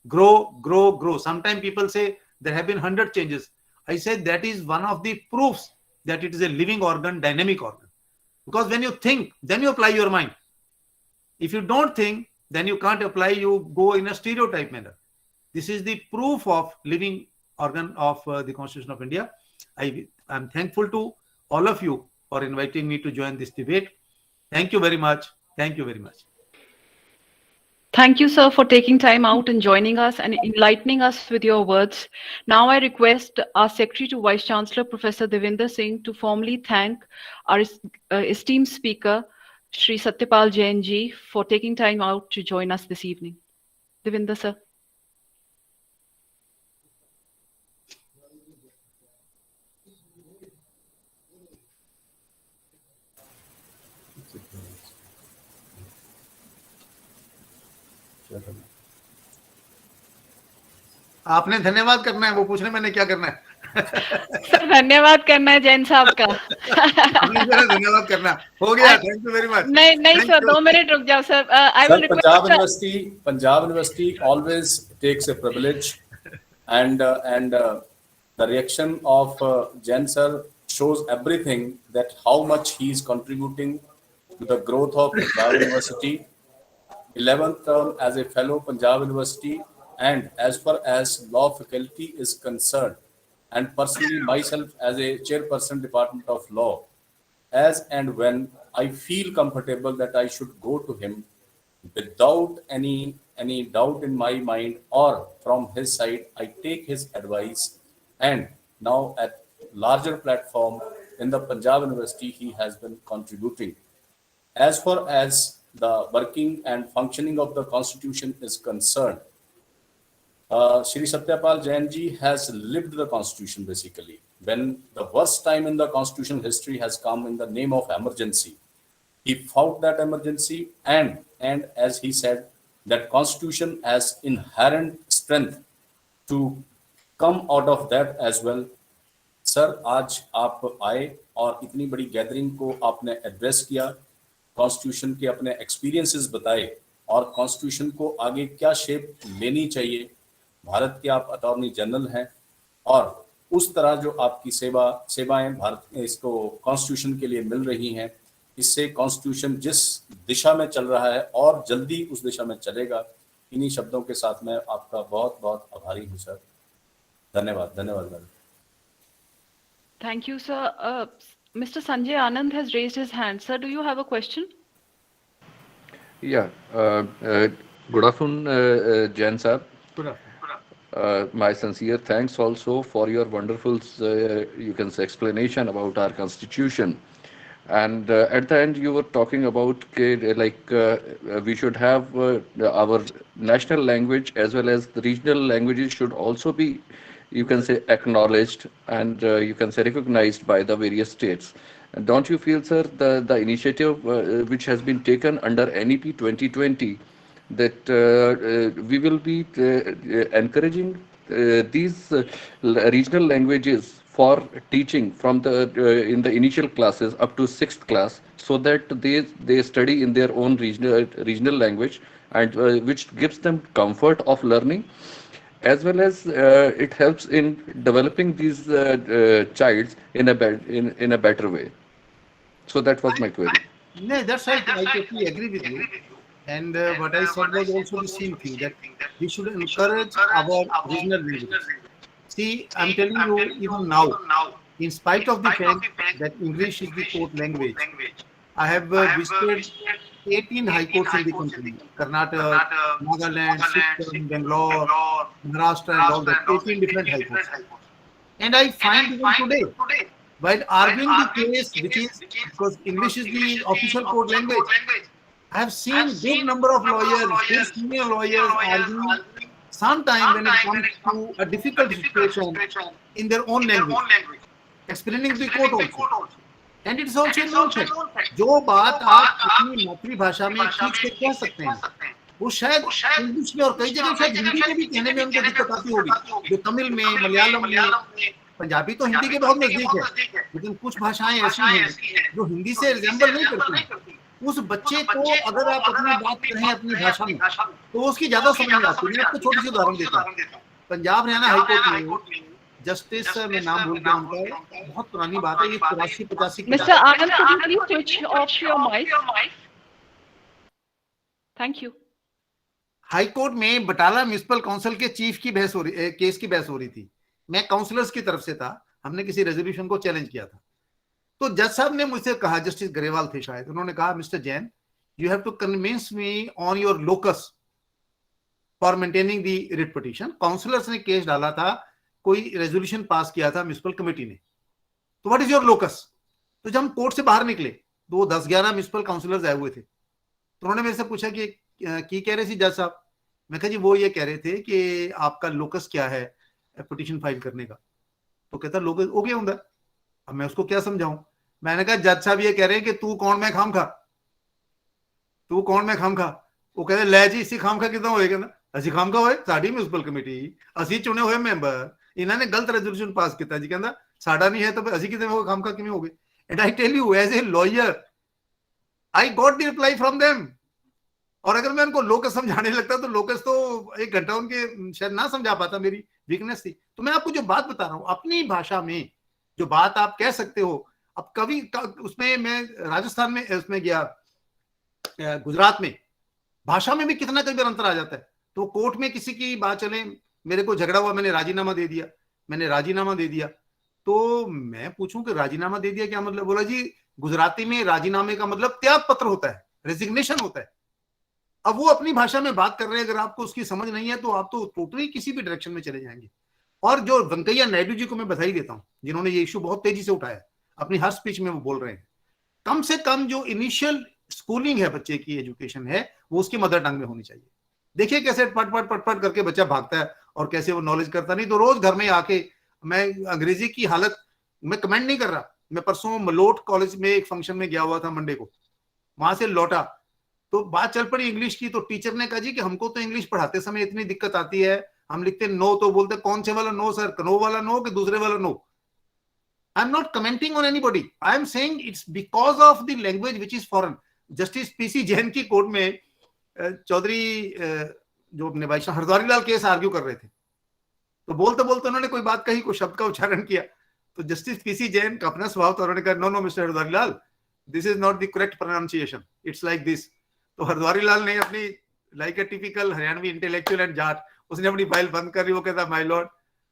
Grow. Sometimes people say there have been 100 changes. I said that is one of the proofs that it is a living organ, dynamic organ. Because when you think, then you apply your mind. If you don't think, then you can't apply, you go in a stereotype manner. This is the proof of living organ of the Constitution of India. I am thankful to all of you for inviting me to join this debate. Thank you very much. Thank you very much. Thank you, sir, for taking time out and joining us and enlightening us with your words. Now I request our Secretary to Vice Chancellor, Professor Devinder Singh, to formally thank our esteemed speaker, Shri Satyapal Jain ji, for taking time out to join us this evening. Devinder, sir. आपने धन्यवाद करना है, वो पूछ रहे मैंने क्या करना है। सर धन्यवाद करना है जैन साहब का। धन्यवाद करना हो गया। Thank you very much. नहीं सर 2 मिनट रुक जाओ sir. I will request Punjab University always takes a privilege and the reaction of Jain sir shows everything, that how much he is contributing to the growth of Punjab University. 11th term as a fellow Punjab University, and as far as law faculty is concerned, and personally myself as a chairperson Department of Law, as and when I feel comfortable that I should go to him without any doubt in my mind or from his side, I take his advice, and now at larger platform in the Punjab University he has been contributing. As far as the working and functioning of the Constitution is concerned, Shri Satyapal Jain ji has lived the Constitution basically. When the worst time in the Constitution history has come in the name of emergency, he fought that emergency, and as he said, that Constitution has inherent strength to come out of that as well. Sir आज आप आए और इतनी बड़ी gathering को आपने address किया, constitution के अपने एक्सपीरियंसेस बताए और कॉन्स्टिट्यूशन को आगे क्या शेप लेनी चाहिए। भारत के आप अटॉर्नी जनरल हैं और उस तरह जो आपकी सेवाएं भारत इसको कॉन्स्टिट्यूशन के लिए मिल रही हैं, इससे कॉन्स्टिट्यूशन जिस दिशा में चल रहा है और जल्दी उस दिशा में चलेगा। इन्हीं शब्दों के साथ मैं आपका बहुत बहुत आभारी हूँ सर। धन्यवाद madam. Thank you, sir. Mr. Sanjay Anand has raised his hand. Sir, do you have a question? Yeah. Good afternoon, Jain sir. Good afternoon. My sincere thanks also for your wonderful, you can say, explanation about our constitution. And at the end, you were talking about we should have our national language as well as the regional languages should also be, you can say, acknowledged and you can say recognized by the various states. And don't you feel, sir, the initiative which has been taken under NEP 2020, that we will be encouraging these regional languages for teaching from the in the initial classes up to 6th class, so that they study in their own regional language, and which gives them comfort of learning, as well as it helps in developing these childs in a better way. So that was my query. No, that's right. I totally agree with you. And what I said was also the same thing, that we should encourage our regional languages. See, I'm telling you, even now, in spite of the fact that English is the court language, I have visited 18 high courts in the country: Karnataka, Nagaland, Sikkim, Bangalore, Maharashtra, and all that. 18 different high courts. And I find even today, while arguing the case, which is because English is the official court language, I have seen big number of lawyers, senior lawyers arguing sometime when it comes to a difficult situation in their own language, explaining the court also. And it is also a nonsense. जो बात आप अपनी मातृभाषा में ठीक से कह सकते हैं, वो शायद इंग्लिश में और कई जगह शायद हिंदी में भी कहने में उनको दिक्कत आती होगी। जो तमिल में, मलयालम में, पंजाबी तो हिंदी के बहुत नजदीक है, लेकिन कुछ भाषाएं ऐसी हैं जो हिंदी से रिजेंबल नहीं करती। उस बच्चे को अगर आप अपनी बात करें अपनी भाषा में, तो उसकी ज्यादा समझ में आती है। मैं आपको छोटी सी उदाहरण देता हूँ। पंजाब हरियाणा हाईकोर्ट में जस्टिस मैं नाम भूल गया उनका, बहुत पुरानी बात है, ये 84-85 Mr. Anand, could you please switch off your mic? Thank you. High court में बटाला म्युनिसिपल काउंसिल के चीफ की बहस हो रही, केस की बहस हो रही थी। मैं काउंसलर्स की तरफ से था, हमने किसी रेजोल्यूशन को चैलेंज किया था। तो जज साहब ने मुझसे कहा, जस्टिस ग्रेवाल थे शायद, उन्होंने कहा mister Jain, you have to convince me on your locus for maintaining the writ petition. Counsellors ने केस डाला था, कोई रेजोल्यूशन पास किया था म्युनिसिपल कमेटी ने, तो व्हाट इज योर लोकस? तो जब हम कोर्ट से बाहर निकले तो वो 10-11 म्युनिसिपल काउंसलर्स आए हुए थे। तो उन्होंने मेरे से पूछा कि की कह रहे थे जज साहब? मैं कहा जी वो ये कह रहे थे कि आपका लोकस क्या है पिटीशन फाइल करने का। तो कहता लोकस हो गया होंगे। अब मैं उसको क्या समझाऊं? मैंने कहा जज साहब ये कह रहे हैं कि तू कौन मैं खाम खा, तू कौन मैं खाम खा। वो कहते लै जी इसी खाम खा कितना होएगा ना, ਅਸੀਂ ਖਾਮ ਖਾ ਹੋਏ, ਸਾਡੀ ਮਿਊਨਿਸਪਲ ਕਮੇਟੀ, ਅਸੀਂ ਚੁਣੇ ਹੋਏ ਮੈਂਬਰ, ਇਹਨਾਂ ਨੇ ਗਲਤ ਰੈਜ਼ੋਲੂਸ਼ਨ ਪਾਸ ਕੀਤਾ ਜੀ। ਕਹਿੰਦਾ ਸਾਡਾ ਨਹੀਂ ਹੈ ਤਾਂ ਅਸੀਂ ਕਿਵੇਂ ਹੋ ਖਾਮ ਖਾ ਕਿਵੇਂ ਹੋ ਗਏ? And I tell you as a lawyer I got the reply from them. और अगर मैं उनको लोकस समझाने लगता तो लोकस तो 1 घंटा उनके शायद ना समझा पाता, मेरी वीकनेस थी। तो मैं आपको जो बात बता रहा हूँ अपनी भाषा में, जो बात आप कह सकते हो। अब कभी उसमें मैं राजस्थान में उसमें गया, गुजरात में भाषा में भी कितना कई बार अंतर आ जाता है। तो कोर्ट में किसी की बात चले, मेरे को झगड़ा हुआ, मैंने राजीनामा दे दिया। तो मैं पूछूं कि राजीनामा दे दिया क्या मतलब? बोला जी गुजराती में राजीनामे का मतलब त्याग पत्र होता है, रेजिग्नेशन होता है। अब वो अपनी भाषा में बात कर रहे हैं, अगर आपको उसकी समझ नहीं है तो आप तो टोटली किसी भी डायरेक्शन में चले जाएंगे। और जो वेंकैया नायडू जी को मैं बधाई देता हूं, जिन्होंने ये इशू बहुत तेजी से उठाया, अपनी हर स्पीच में वो बोल रहे हैं कम से कम जो इनिशियल स्कूलिंग है बच्चे की, एजुकेशन है, वो उसकी मदर टंग में होनी चाहिए। देखिए कैसे पट करके बच्चा भागता है और कैसे वो नॉलेज करता नहीं। तो रोज घर में आके, मैं अंग्रेजी की हालत मैं कमेंट नहीं कर रहा, मैं परसों मलोट कॉलेज में एक फंक्शन में गया हुआ था मंडे को, वहां से लौटा तो बात चल पड़ी इंग्लिश की। तो टीचर ने कहा जी कि हमको तो इंग्लिश पढ़ाते समय इतनी दिक्कत आती है, हम लिखते नो तो बोलते कौन से वाला नो सर, कनो वाला नो कि दूसरे वाला नो। I am not commenting on anybody, I am saying it's because of the language which is foreign. Justice P C की कोर्ट में चौधरी जो अपने भाई हरद्वारी लाल केस आर्ग्यू कर रहे थे, तो बोलते बोलते उन्होंने कोई बात कही, कोई शब्द का उच्चारण किया, तो जस्टिस पीसी जैन का अपना स्वभाव था, उन्होंने कहा no mister Hardwari Lal, this is not the correct pronunciation, it's like this. तो हरद्वारी लाल ने अपनी like a typical Haryanvi intellectual and Jat, उसने अपनी फाइल बंद कर दी। वो कहता my lord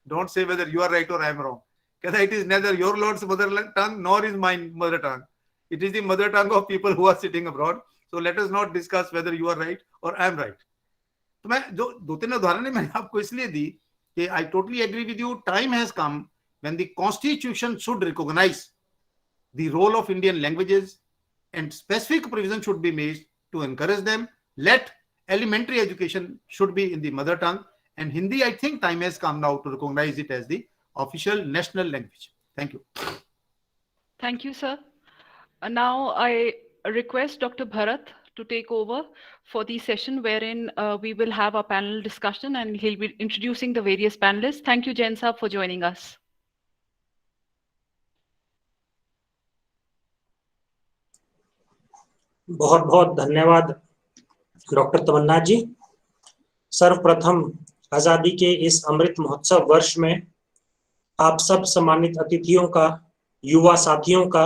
don't say whether you are right और आई एम रॉन्ग। कहता it is neither your lord's mother tongue nor is mine mother tongue, it is the mother tongue of people who are sitting abroad, so let us not discuss whether you are right और I M right. तो मैं जो 2-3 उदाहरण मैंने आपको इसलिए दी कि I totally agree with you. Time has come when the Constitution should recognize the role of Indian languages and specific provision should be made to encourage them. Let elementary education should be in the mother tongue, and Hindi, I think time has come now to recognize it as the official national language. Thank you. Thank you, sir. Now I request Dr. Bharat to take over for the session wherein we will have a panel discussion and he'll be introducing the various panelists. Thank you, Jain Saab, for joining us. बहुत बहुत धन्यवाद doctor तमन्ना जी। सर्वप्रथम आजादी के इस अमृत महोत्सव वर्ष में आप सब सम्मानित अतिथियों का, युवा साथियों का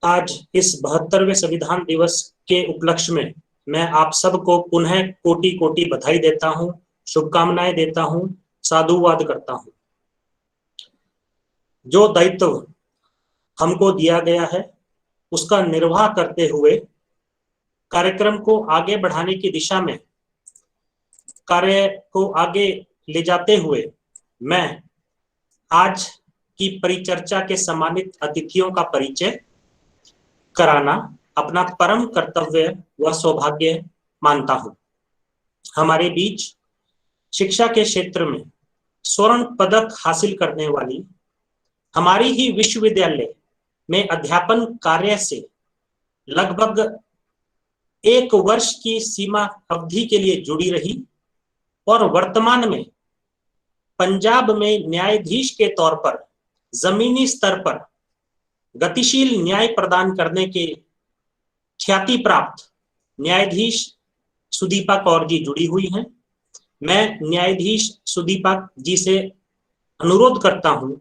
आज इस 72वें संविधान दिवस के उपलक्ष्य में मैं आप सबको पुनः कोटि कोटि बधाई देता हूं, शुभकामनाएं देता हूं, साधुवाद करता हूं। जो दायित्व हमको दिया गया है उसका निर्वाह करते हुए कार्यक्रम को आगे बढ़ाने की दिशा में कार्य को आगे ले जाते हुए मैं आज की परिचर्चा के सम्मानित अतिथियों का परिचय कराना अपना परम कर्तव्य व सौभाग्य मानता हूं। हमारे बीच शिक्षा के क्षेत्र में स्वर्ण पदक हासिल करने वाली, हमारी ही विश्वविद्यालय में अध्यापन कार्य से लगभग 1 वर्ष की सीमा अवधि के लिए जुड़ी रही और वर्तमान में पंजाब में न्यायाधीश के तौर पर जमीनी स्तर पर गतिशील न्याय प्रदान करने के ख्याति प्राप्त न्यायाधीश सुदीपा कौर जी जुड़ी हुई हैं। मैं न्यायाधीश सुदीपा जी से अनुरोध करता हूं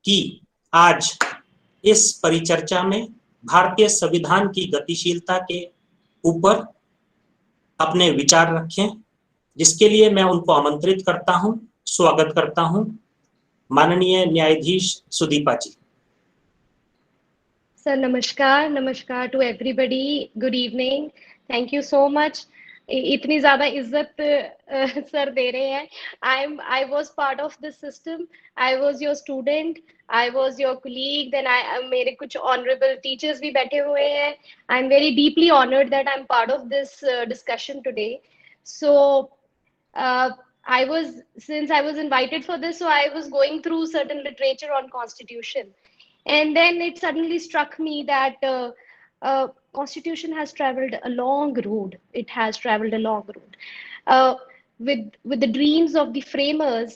कि आज इस परिचर्चा में भारतीय संविधान की गतिशीलता के ऊपर अपने विचार रखें, जिसके लिए मैं उनको आमंत्रित करता हूं, स्वागत करता हूं। माननीय न्यायाधीश सुदीपा जी। सर नमस्कार, नमस्कार to everybody, good evening, thank you so much. इतनी ज्यादा इज्जत सर दे रहे हैं। I was part of this system, I was your student, I was your colleague, then मेरे कुछ ऑनरेबल टीचर्स भी बैठे हुए हैं। I am very deeply honoured that I am part of this discussion today. So I was, since I was invited for this, so I was going through certain literature on constitution, and then it suddenly struck me that constitution has traveled a long road. It has traveled a long road with the dreams of the framers.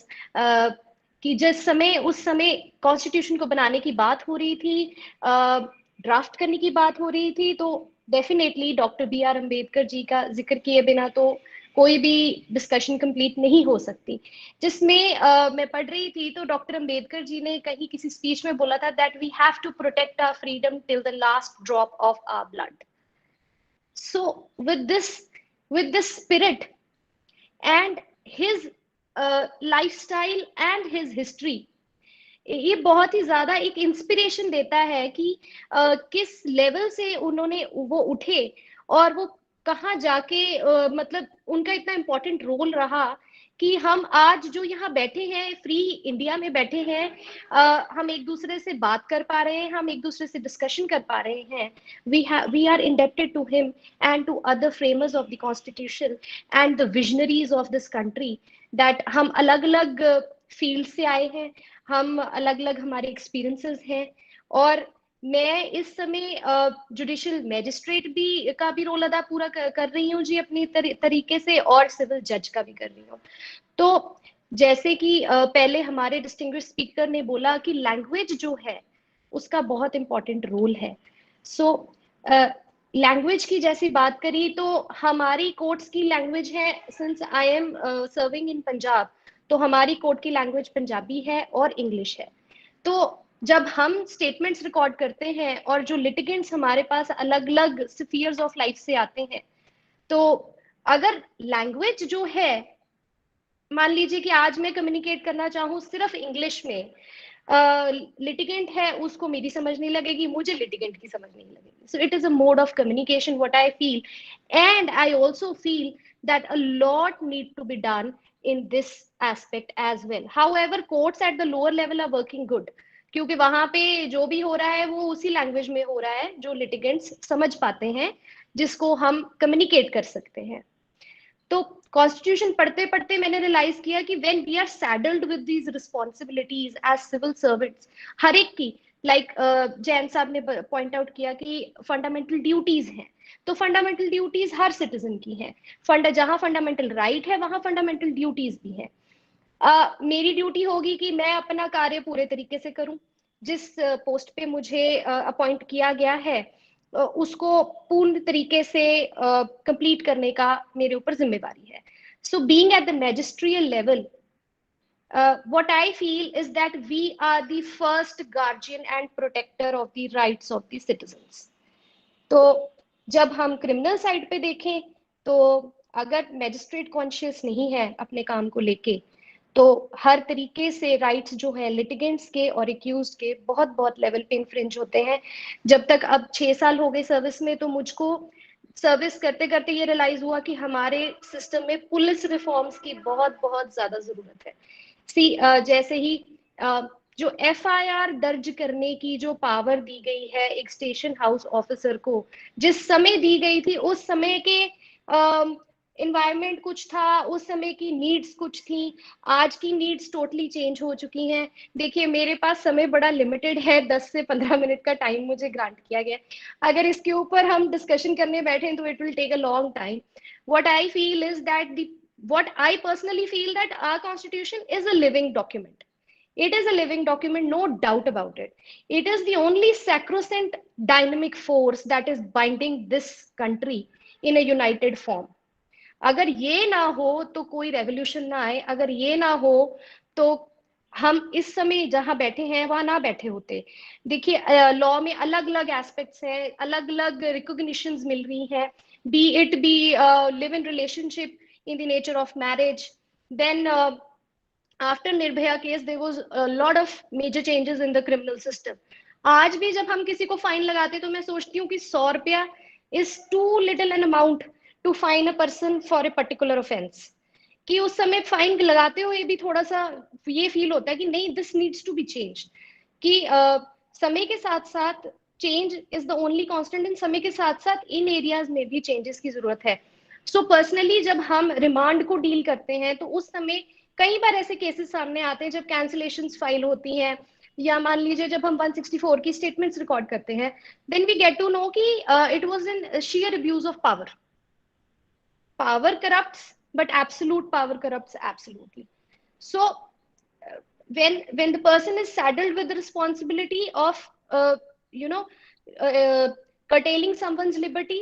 कि जिस समय, उस समय constitution को बनाने की बात हो रही थी, ड्राफ्ट करने की बात हो रही थी, तो definitely doctor B.R. Ambedkar ji का जिक्र किए बिना तो कोई भी डिस्कशन कंप्लीट नहीं हो सकती। जिसमें मैं पढ़ रही थी तो डॉक्टर अम्बेडकर जी ने कहीं किसी स्पीच में बोला था that we have to protect our freedom till the last drop of our blood. So with this spirit and his lifestyle and his history, ये बहुत ही ज्यादा एक इंस्पिरेशन देता है कि किस लेवल से उन्होंने वो उठे और वो कहाँ जाके मतलब उनका इतना इम्पोर्टेंट रोल रहा कि हम आज जो यहाँ बैठे हैं, फ्री इंडिया में बैठे हैं, हम एक दूसरे से बात कर पा रहे हैं, हम एक दूसरे से डिस्कशन कर पा रहे हैं। we are indebted to him and to other framers of the constitution and the visionaries of this country that हम अलग अलग फील्ड से आए हैं, हम अलग अलग हमारे एक्सपीरियंसेस हैं, और मैं इस समय जुडिशियल मैजिस्ट्रेट भी का भी रोल अदा पूरा कर रही हूँ जी अपनी तरीके से, और सिविल जज का भी कर रही हूँ। तो जैसे कि पहले हमारे डिस्टिंग्विश्ड स्पीकर ने बोला कि लैंग्वेज जो है उसका बहुत इंपॉर्टेंट रोल है। सो लैंग्वेज की जैसी बात करी तो हमारी कोर्ट्स की लैंग्वेज है, since I am serving in Punjab, तो हमारी कोर्ट की लैंग्वेज पंजाबी है और इंग्लिश है। तो जब हम स्टेटमेंट्स रिकॉर्ड करते हैं और जो लिटिगेंट्स हमारे पास अलग अलग स्फीयर्स ऑफ लाइफ से आते हैं, तो अगर लैंग्वेज जो है, मान लीजिए कि आज मैं कम्युनिकेट करना चाहूँ सिर्फ इंग्लिश में, लिटिगेंट है उसको मेरी समझ नहीं लगेगी, मुझे लिटिगेंट की समझ नहीं लगेगी। So it is a mode of communication what I feel, and I also feel that a lot need to be done in this aspect as well. However, courts at the lower level are working good, क्योंकि वहां पे जो भी हो रहा है वो उसी लैंग्वेज में हो रहा है जो लिटिगेंट्स समझ पाते हैं, जिसको हम कम्युनिकेट कर सकते हैं। तो कॉन्स्टिट्यूशन पढ़ते पढ़ते मैंने रियलाइज किया कि when we are saddled with these responsibilities as civil servants, हर एक की, लाइक जैन साहब ने पॉइंट आउट किया कि फंडामेंटल ड्यूटीज हैं, तो फंडामेंटल ड्यूटीज हर सिटीजन की हैं। जहां फंडामेंटल राइट है वहां फंडामेंटल ड्यूटीज भी हैं। मेरी ड्यूटी होगी कि मैं अपना कार्य पूरे तरीके से करूं, जिस पोस्ट पे मुझे अपॉइंट किया गया है उसको पूर्ण तरीके से कंप्लीट करने का मेरे ऊपर जिम्मेवारी है। So being at the magisterial level, what I feel is that we are the first guardian and protector of the rights of the citizens. तो जब हम क्रिमिनल साइड पे देखें तो अगर मैजिस्ट्रेट कॉन्शियस नहीं है अपने काम को लेके, तो हर तरीके से राइट्स जो है लिटिगेंट्स के और एक्यूज्ड के बहुत लेवल पे इन्फ्रिंज होते हैं। जब तक अब 6 साल हो गए सर्विस में, तो मुझको सर्विस करते करते ये रियलाइज हुआ कि हमारे सिस्टम में पुलिस रिफॉर्म्स की बहुत ज्यादा जरूरत है। जैसे ही जो FIR दर्ज करने की जो पावर दी गई है एक स्टेशन हाउस ऑफिसर को, जिस समय दी गई थी उस समय के एनवायरनमेंट कुछ था, उस समय की नीड्स कुछ थी, आज की नीड्स टोटली चेंज हो चुकी हैं। देखिए मेरे पास समय बड़ा लिमिटेड है, 10 से 15 मिनट का टाइम मुझे ग्रांट किया गया। अगर इसके ऊपर हम डिस्कशन करने बैठे तो it will take a long time. What I feel is that what I personally feel that our constitution is a living document. It is a living document, no doubt about it. It is the only sacrosanct dynamic force that is binding this country in a united form. अगर ये ना हो तो कोई revolution ना आए, अगर ये ना हो तो हम इस समय जहां बैठे हैं वहां ना बैठे होते। देखिए लॉ में अलग अलग एस्पेक्ट्स हैं, अलग अलग रिकॉग्निशंस मिल रही हैं, be it be live-in relationship in the nature of marriage. Then after Nirbhaya case, there was a lot of major changes in the criminal system. आज भी जब हम किसी को फाइन लगाते तो मैं सोचती हूँ कि 100 रुपया is too little an amount to fine a person for a particular offense. कि उस समय फाइन लगाते हुए भी थोड़ा सा ये फील होता है कि नहीं, this needs to be change, कि समय के साथ साथ change is the only constant, इन समय के साथ साथ इन एरियाज में भी चेंजेस की जरूरत है. सो पर्सनली जब हम रिमांड को डील करते हैं तो उस समय कई बार ऐसे केसेस सामने आते हैं जब कैंसिलेशंस फाइल होती हैं, या मान लीजिए जब हम 164 की स्टेटमेंट्स रिकॉर्ड करते हैं, then we get to know कि it was in sheer abuse of power. Power corrupts, but absolute power corrupts absolutely. So when the person is saddled with the responsibility of curtailing someone's liberty,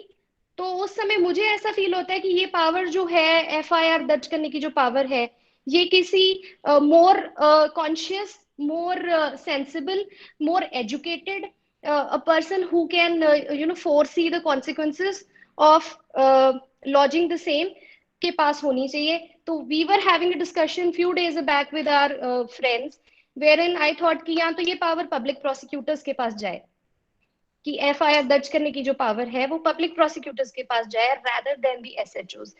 तो उस समय मुझे ऐसा feel होता है कि ये पावर जो है, FIR दर्ज करने की जो पावर है, ये किसी more conscious, more sensible, more educated a person who can foresee the consequences of lodging the same के पास होनी चाहिए. तो we were having a discussion few days back with our friends wherein I thought कि यहाँ तो ये power public prosecutors के पास जाए, कि FIR दर्ज करने की जो पावर है वो पब्लिक प्रोसिक्यूटर्स के पास जाए rather than the SHOs.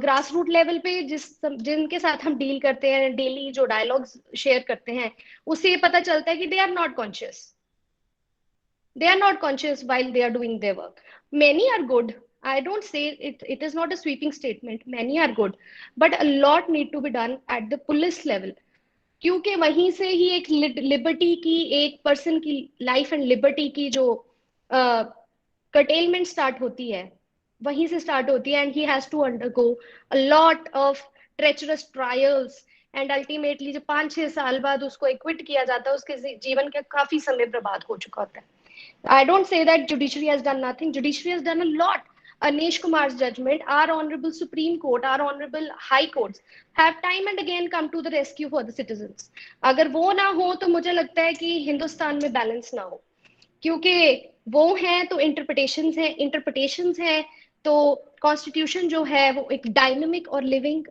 Grass root level पे जिनके साथ हम डील करते हैं, डेली जो डायलॉग्स शेयर करते हैं, उससे ये पता चलता है कि they are not conscious. They are not conscious while they are doing their work. Many are good. I don't say it is not a sweeping statement. Many are good, but a lot need to be done at the police level. क्योंकि वहीं से ही एक liberty की, एक person की life and liberty की जो curtailment start होती है, वहीं से स्टार्ट होती है, and he has to undergo a lot of treacherous trials, and ultimately जब 5-6 साल बाद उसको एक्विट किया जाता है, उसके जीवन का काफी समय बर्बाद हो चुका होता है. I don't say that judiciary has done nothing. Judiciary has done a lot. Anish Kumar's judgment, our honorable Supreme Court, our honorable High Courts have time and again come to the rescue for the citizens. अगर वो ना हो तो मुझे लगता है कि हिंदुस्तान में बैलेंस ना हो, क्योंकि वो हैं तो इंटरप्रिटेशंस हैं तो कॉन्स्टिट्यूशन जो है वो एक डायनामिक और लिविंग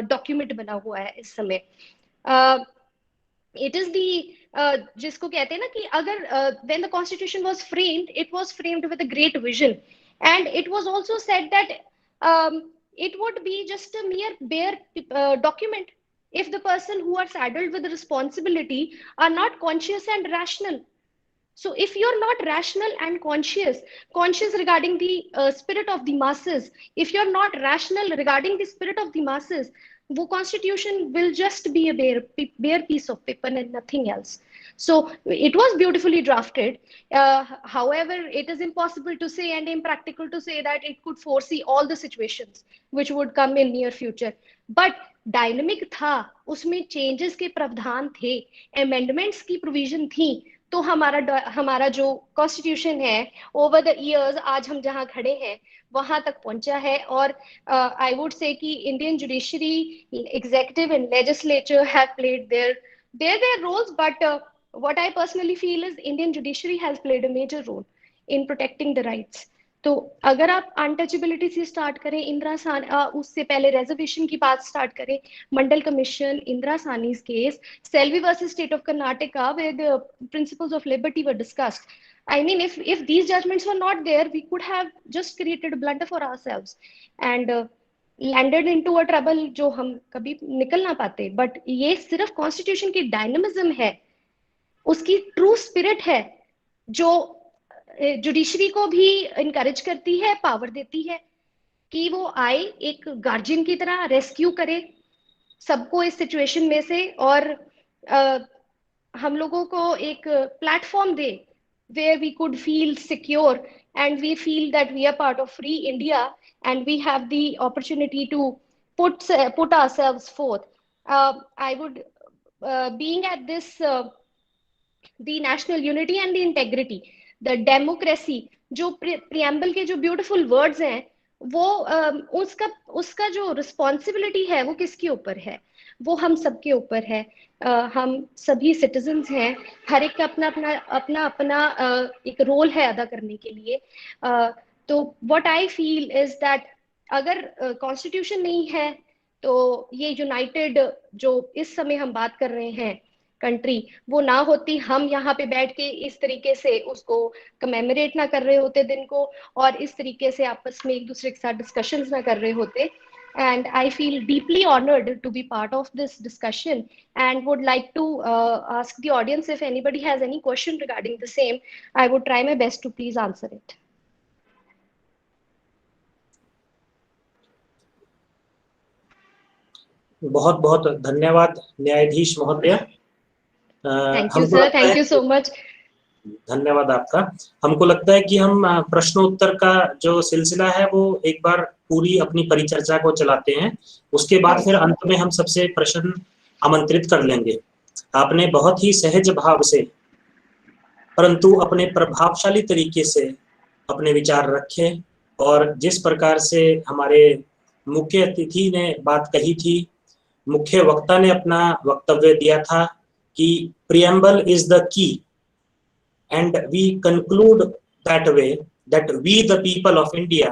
डॉक्यूमेंट बना हुआ है इस समय. इट इज दी जिसको कहते हैं ना कि अगर when the constitution was framed, it was framed with a great vision, and it was also said that it would be just a mere bare document if the person who are saddled with the responsibility are not conscious and rational. So if you're not rational and conscious regarding the spirit of the masses, if you're not rational regarding the spirit of the masses, the constitution will just be a bare piece of paper and nothing else. So it was beautifully drafted. However, it is impossible to say and impractical to say that it could foresee all the situations which would come in near future. But dynamic था, उसमें changes के प्रावधान थे, amendments की provision थी, तो हमारा जो कॉन्स्टिट्यूशन है ओवर द इयर्स आज हम जहां खड़े हैं वहां तक पहुंचा है. और आई वुड से कि Indian judiciary, executive and legislature have played their roles, but what I personally feel is Indian judiciary has played a major role in protecting the rights. तो अगर आप अनटचेबिलिटी से स्टार्ट करें, इंदिरा सानी, उससे पहले reservation की बात स्टार्ट करें, Mandal commission, Indira Sawhney's case, Selvi versus state of Karnataka, where the principles of liberty were discussed. I mean, if these judgments were not there, we could have just created a blunder for ourselves and landed into a trouble जो हम कभी निकल ना पाते. But ये सिर्फ constitution की dynamism है, उसकी ट्रू स्पिरिट है, जो जुडिशरी को भी इनकरेज करती है, पावर देती है कि वो आए एक गार्जियन की तरह, रेस्क्यू करे सबको इस सिचुएशन में से, और हम लोगों को एक platform they where we could feel secure and we feel that we are part of free India and we have the opportunity to put ourselves forth. I would, being at this, the national unity and the integrity, the democracy, जो preamble के जो beautiful words हैं, वो उसका जो responsibility है वो किसके ऊपर है? वो हम सबके ऊपर है. हम सभी सिटीजन्स हैं, हर एक का अपना अपना एक रोल है अदा करने के लिए. तो what I feel is that अगर कॉन्स्टिट्यूशन नहीं है तो ये यूनाइटेड जो इस समय हम बात कर रहे हैं कंट्री, वो ना होती, हम यहाँ पे बैठ के इस तरीके से उसको कमेमोरेट ना कर रहे होते दिन को, और इस तरीके से आपस में एक दूसरे के साथ डिस्कशंस ना कर रहे होते. And I feel deeply honored to be part of this discussion, and would like to ask the audience if anybody has any question regarding the same. I would try my best to please answer it. बहुत बहुत धन्यवाद न्यायाधीश महोदय. Thank you, sir. Thank you so much. धन्यवाद आपका. हमको लगता है कि हम प्रश्नोत्तर का जो सिलसिला है वो एक बार पूरी अपनी परिचर्चा को चलाते हैं, उसके बाद फिर अंत में हम सबसे प्रश्न आमंत्रित कर लेंगे. आपने बहुत ही सहज भाव से परंतु अपने प्रभावशाली तरीके से अपने विचार रखे, और जिस प्रकार से हमारे मुख्य अतिथि ने बात कही थी, मुख्य वक्ता ने अपना वक्तव्य दिया था कि preamble is the key, and we conclude that way that we the people of India,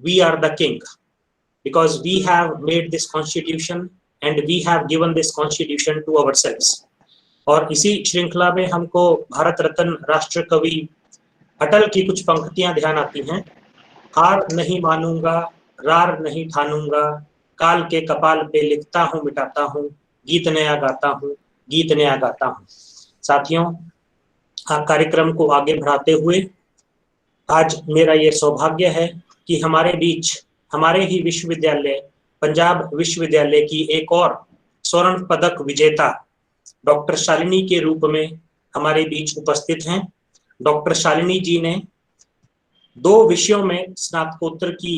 we are the king, because we have made this constitution and we have given this constitution to ourselves. और इसी श्रृंखला में हमको भारत रत्न राष्ट्र कवि अटल की कुछ पंक्तियां ध्यान आती हैं. हार नहीं मानूंगा, रार नहीं ठानूंगा, काल के कपाल पे लिखता हूँ मिटाता हूँ, गीत नया गाता हूँ, गीत नया गाता हूँ. साथियों, कार्यक्रम को आगे बढ़ाते हुए आज मेरा ये सौभाग्य है कि हमारे बीच हमारे ही विश्वविद्यालय पंजाब विश्वविद्यालय की एक और स्वर्ण पदक विजेता डॉक्टर शालिनी के रूप में हमारे बीच उपस्थित हैं. डॉक्टर शालिनी जी ने 2 विषयों में स्नातकोत्तर की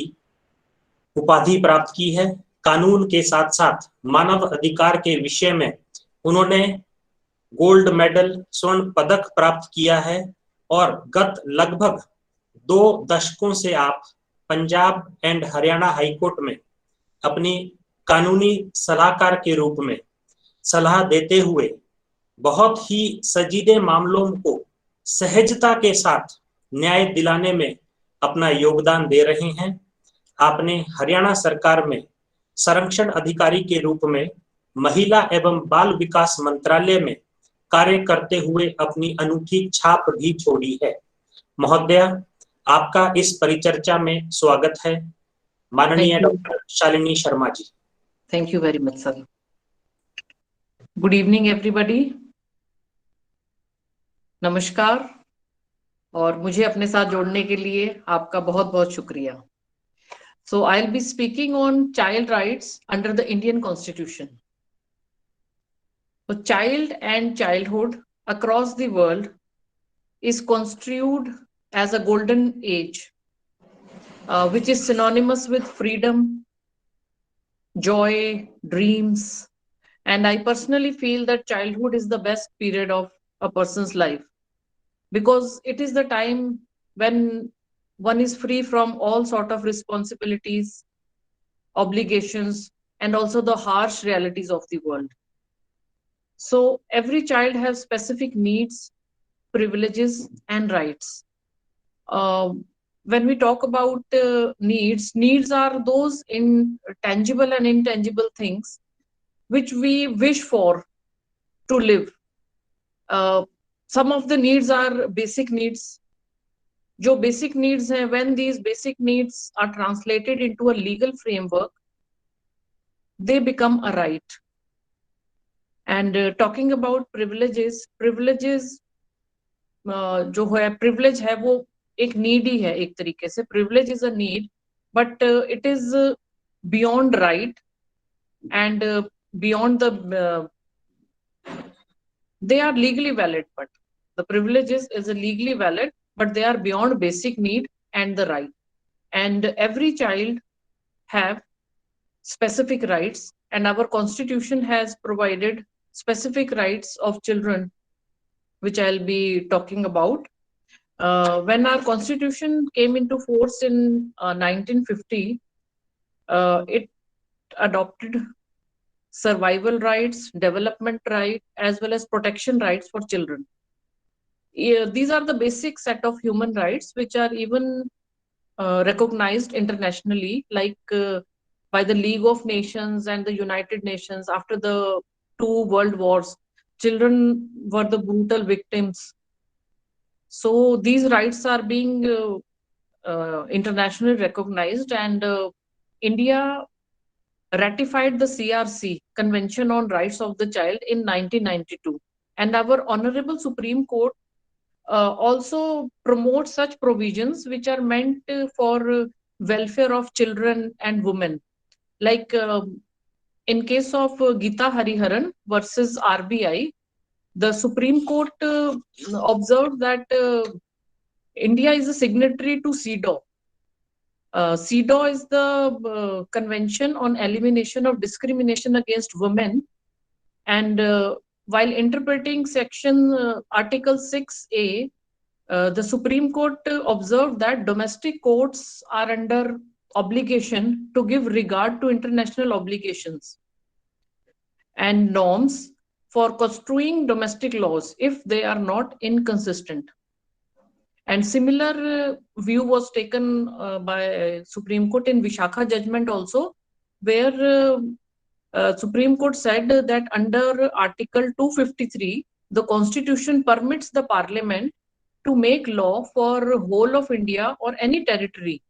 उपाधि प्राप्त की है. कानून के साथ साथ मानव अधिकार के विषय में उन्होंने गोल्ड मेडल स्वर्ण पदक प्राप्त किया है, और गत लगभग 2 दशकों से आप पंजाब एंड हरियाणा हाईकोर्ट में अपनी कानूनी सलाहकार के रूप में सलाह देते हुए बहुत ही संजीदे मामलों को सहजता के साथ न्याय दिलाने में अपना योगदान दे रहे हैं. आपने हरियाणा सरकार में संरक्षण अधिकारी के रूप में महिला एवं बाल विकास मंत्रालय में कार्य करते हुए अपनी अनूठी छाप भी छोड़ी है. महोदय, आपका इस परिचर्चा में स्वागत है. माननीय doctor Shalini Sharma ji. Thank you very much sir. Good evening everybody. नमस्कार, और मुझे अपने साथ जोड़ने के लिए आपका बहुत बहुत शुक्रिया. So I will be speaking on child rights under the Indian constitution. So child and childhood across the world is construed as a golden age, which is synonymous with freedom, joy, dreams. And I personally feel that childhood is the best period of a person's life, because it is the time when one is free from all sort of responsibilities, obligations, and also the harsh realities of the world. So every child has specific needs, privileges, and rights. When we talk about needs are those tangible and intangible things which we wish for to live. Some of the needs are basic needs. जो basic needs हैं, when these basic needs are translated into a legal framework, they become a right. And talking about privileges जो है, privilege है वो एक need ही है एक तरीके से. Privilege is a need, but it is beyond right and beyond the they are legally valid, but the privileges is legally valid, but they are beyond basic need and the right. And every child have specific rights, and our constitution has provided specific rights of children, which I'll be talking about. When our constitution came into force in 1950, it adopted survival rights, development rights, as well as protection rights for children. These are the basic set of human rights, which are even recognized internationally, like by the League of Nations and the United Nations. After the two world wars, children were the brutal victims. So these rights are being internationally recognized, and India ratified the CRC, Convention on Rights of the Child, in 1992. And our Honorable Supreme Court also promotes such provisions which are meant for welfare of children and women. Like in case of Geeta Hariharan versus RBI, the Supreme Court observed that India is a signatory to CEDAW. CEDAW is the Convention on Elimination of Discrimination Against Women, and while interpreting section Article 6A, the Supreme Court observed that domestic courts are under obligation to give regard to international obligations and norms for construing domestic laws if they are not inconsistent. And similar view was taken by Supreme Court in Vishakha judgment also, where Supreme Court said that under Article 253, the Constitution permits the Parliament to make law for whole of India or any territory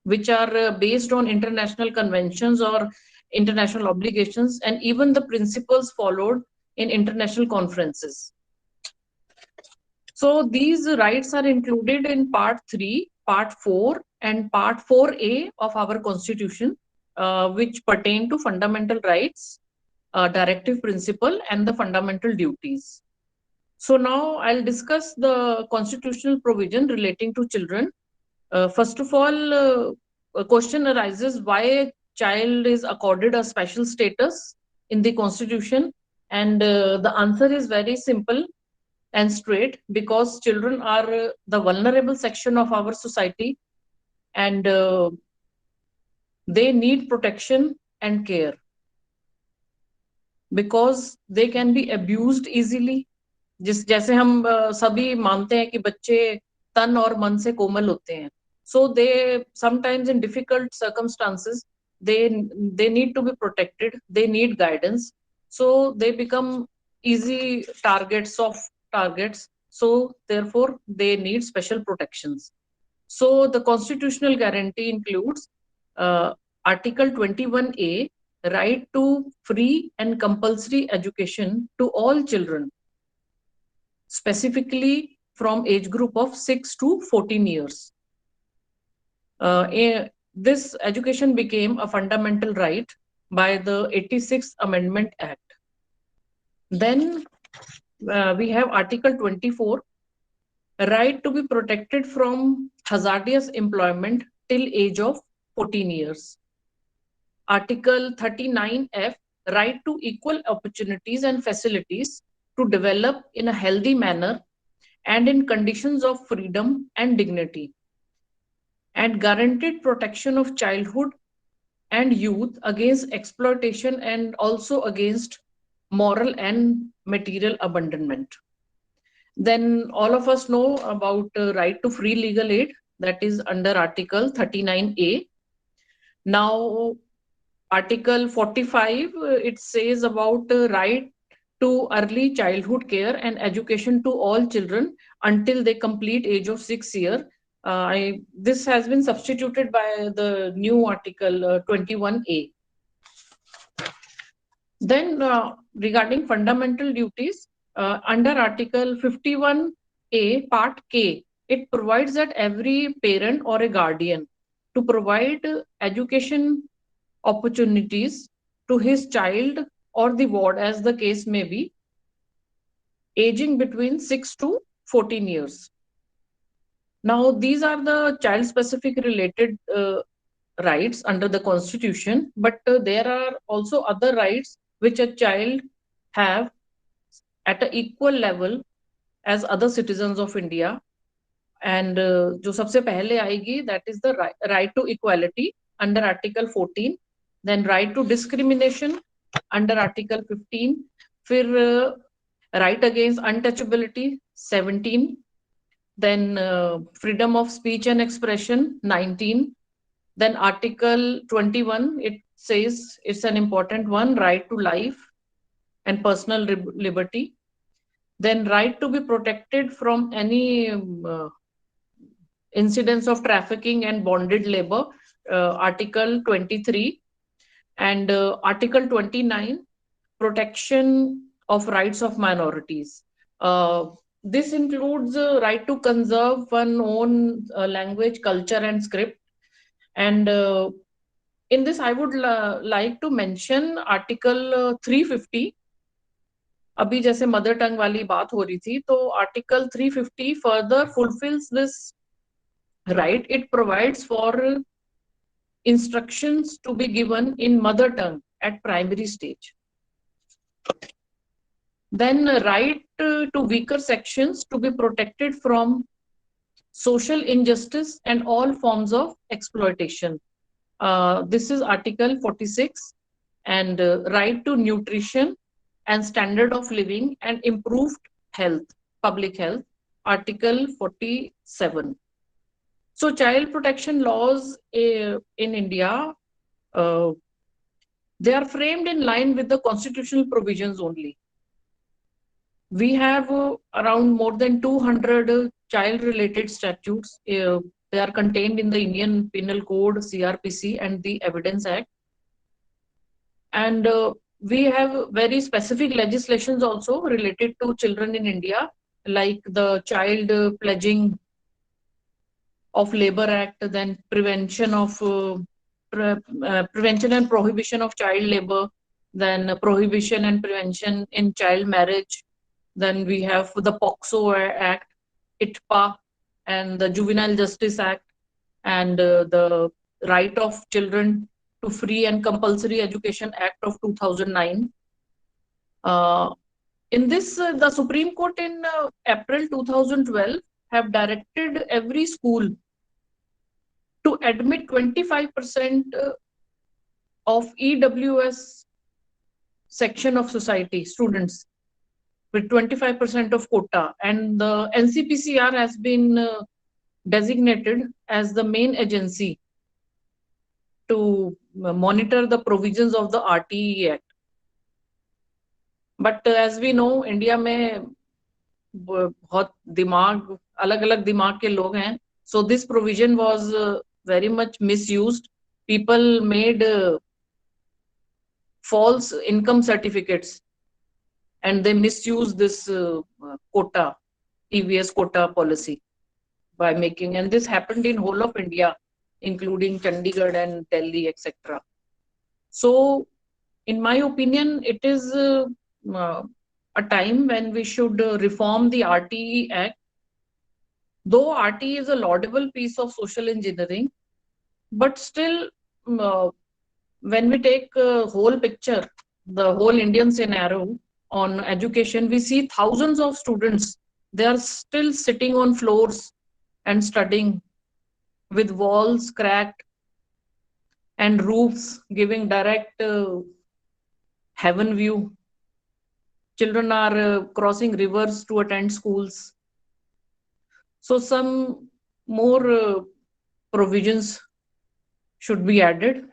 which are based on international conventions or international obligations, and even the principles followed in international conferences. So these rights are included in Part 3, Part 4, and Part 4A of our Constitution, which pertain to fundamental rights, directive principle, and the fundamental duties. So now I'll discuss the constitutional provision relating to children. First of all, a question arises why a child is accorded a special status in the Constitution, and the answer is very simple and straight, because children are the vulnerable section of our society, and they need protection and care, because they can be abused easily. जैसे हम सभी मानते हैं कि बच्चे तन और मन से कोमल होते हैं, so they sometimes in difficult circumstances they need to be protected, they need guidance, so they become easy targets, so therefore they need special protections. So the constitutional guarantee includes Article 21A, right to free and compulsory education to all children, specifically from age group of 6 to 14 years. This education became a fundamental right by the 86th Amendment Act. Then we have Article 24, right to be protected from hazardous employment till age of 14 years. Article 39F, right to equal opportunities and facilities to develop in a healthy manner and in conditions of freedom and dignity, and guaranteed protection of childhood and youth against exploitation and also against moral and material abandonment. Then all of us know about right to free legal aid, that is under Article 39A. Now Article 45, it says about right to early childhood care and education to all children until they complete age of 6 years. This has been substituted by the new Article 21A. Then regarding fundamental duties, under Article 51A, Part K, it provides that every parent or a guardian to provide education opportunities to his child or the ward, as the case may be, aging between 6 to 14 years. Now, these are the child-specific related rights under the Constitution, but there are also other rights which a child have at an equal level as other citizens of India. And जो सबसे पहले आएगी, that is the right to equality under Article 14, then right to discrimination under Article 15, फिर right against untouchability 17, Then freedom of speech and expression, 19. Then Article 21, it says it's an important one, right to life and personal liberty. Then right to be protected from any incidents of trafficking and bonded labor, Article 23. And Article 29, protection of rights of minorities. This includes right to conserve one's own language, culture, and script. And in this, I would like to mention Article 350. अभी जैसे mother tongue वाली बात हो रही थी, तो Article 350 further fulfills this right. It provides for instructions to be given in mother tongue at primary stage. Then right to weaker sections to be protected from social injustice and all forms of exploitation. This is Article 46. And right to nutrition and standard of living and improved health, public health, Article 47. So child protection laws in India, they are framed in line with the constitutional provisions only. We have around more than 200 child-related statutes. They are contained in the Indian Penal Code, CRPC, and the Evidence Act. And we have very specific legislations also related to children in India, like the Child Pledging of Labor Act, then prevention and prohibition of child labor, then prohibition and prevention in child marriage. Then we have the POCSO Act, ITPA, and the Juvenile Justice Act, and the Right of Children to Free and Compulsory Education Act of 2009. In this, the Supreme Court in April 2012 have directed every school to admit 25% of EWS section of society students with 25% of quota, and the NCPCR has been designated as the main agency to monitor the provisions of the RTE Act. But as we know, India में बहुत दिमाग अलग-अलग दिमाग के लोग हैं. So this provision was very much misused. People made false income certificates, and they misused this quota, EWS quota policy by making, and this happened in whole of India, including Chandigarh and Delhi, etc. So, in my opinion, it is a time when we should reform the RTE Act. Though RTE is a laudable piece of social engineering, but still, when we take a whole picture, the whole Indian scenario on education, we see thousands of students, they are still sitting on floors and studying with walls cracked and roofs giving direct heaven view. Children are crossing rivers to attend schools. So some more provisions should be added.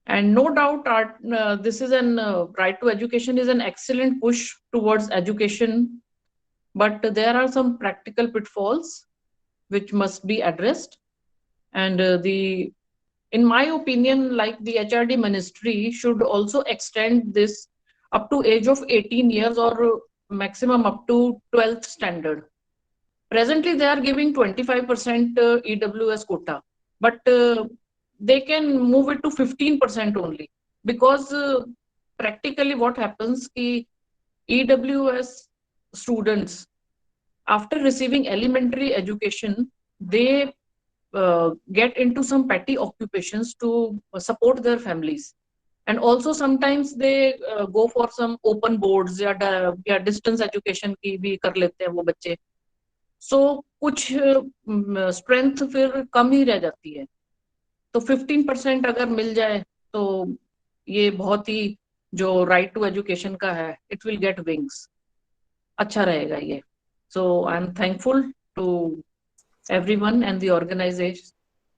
And no doubt, this is an right to education is an excellent push towards education, but there are some practical pitfalls which must be addressed. And in my opinion, like the HRD ministry should also extend this up to age of 18 years or maximum up to 12th standard. Presently, they are giving 25% EWS quota, but they can move it to 15% only, because practically what happens is EWS students, after receiving elementary education, they get into some petty occupations to support their families. And also sometimes they go for some open boards या distance education की भी कर लेते हैं वो बच्चे. So कुछ strength फिर कम ही रह जाती है. तो 15% अगर मिल जाए तो ये बहुत ही जो right to education का है, it will get wings. अच्छा रहेगा ये. So I'm thankful to everyone and the organization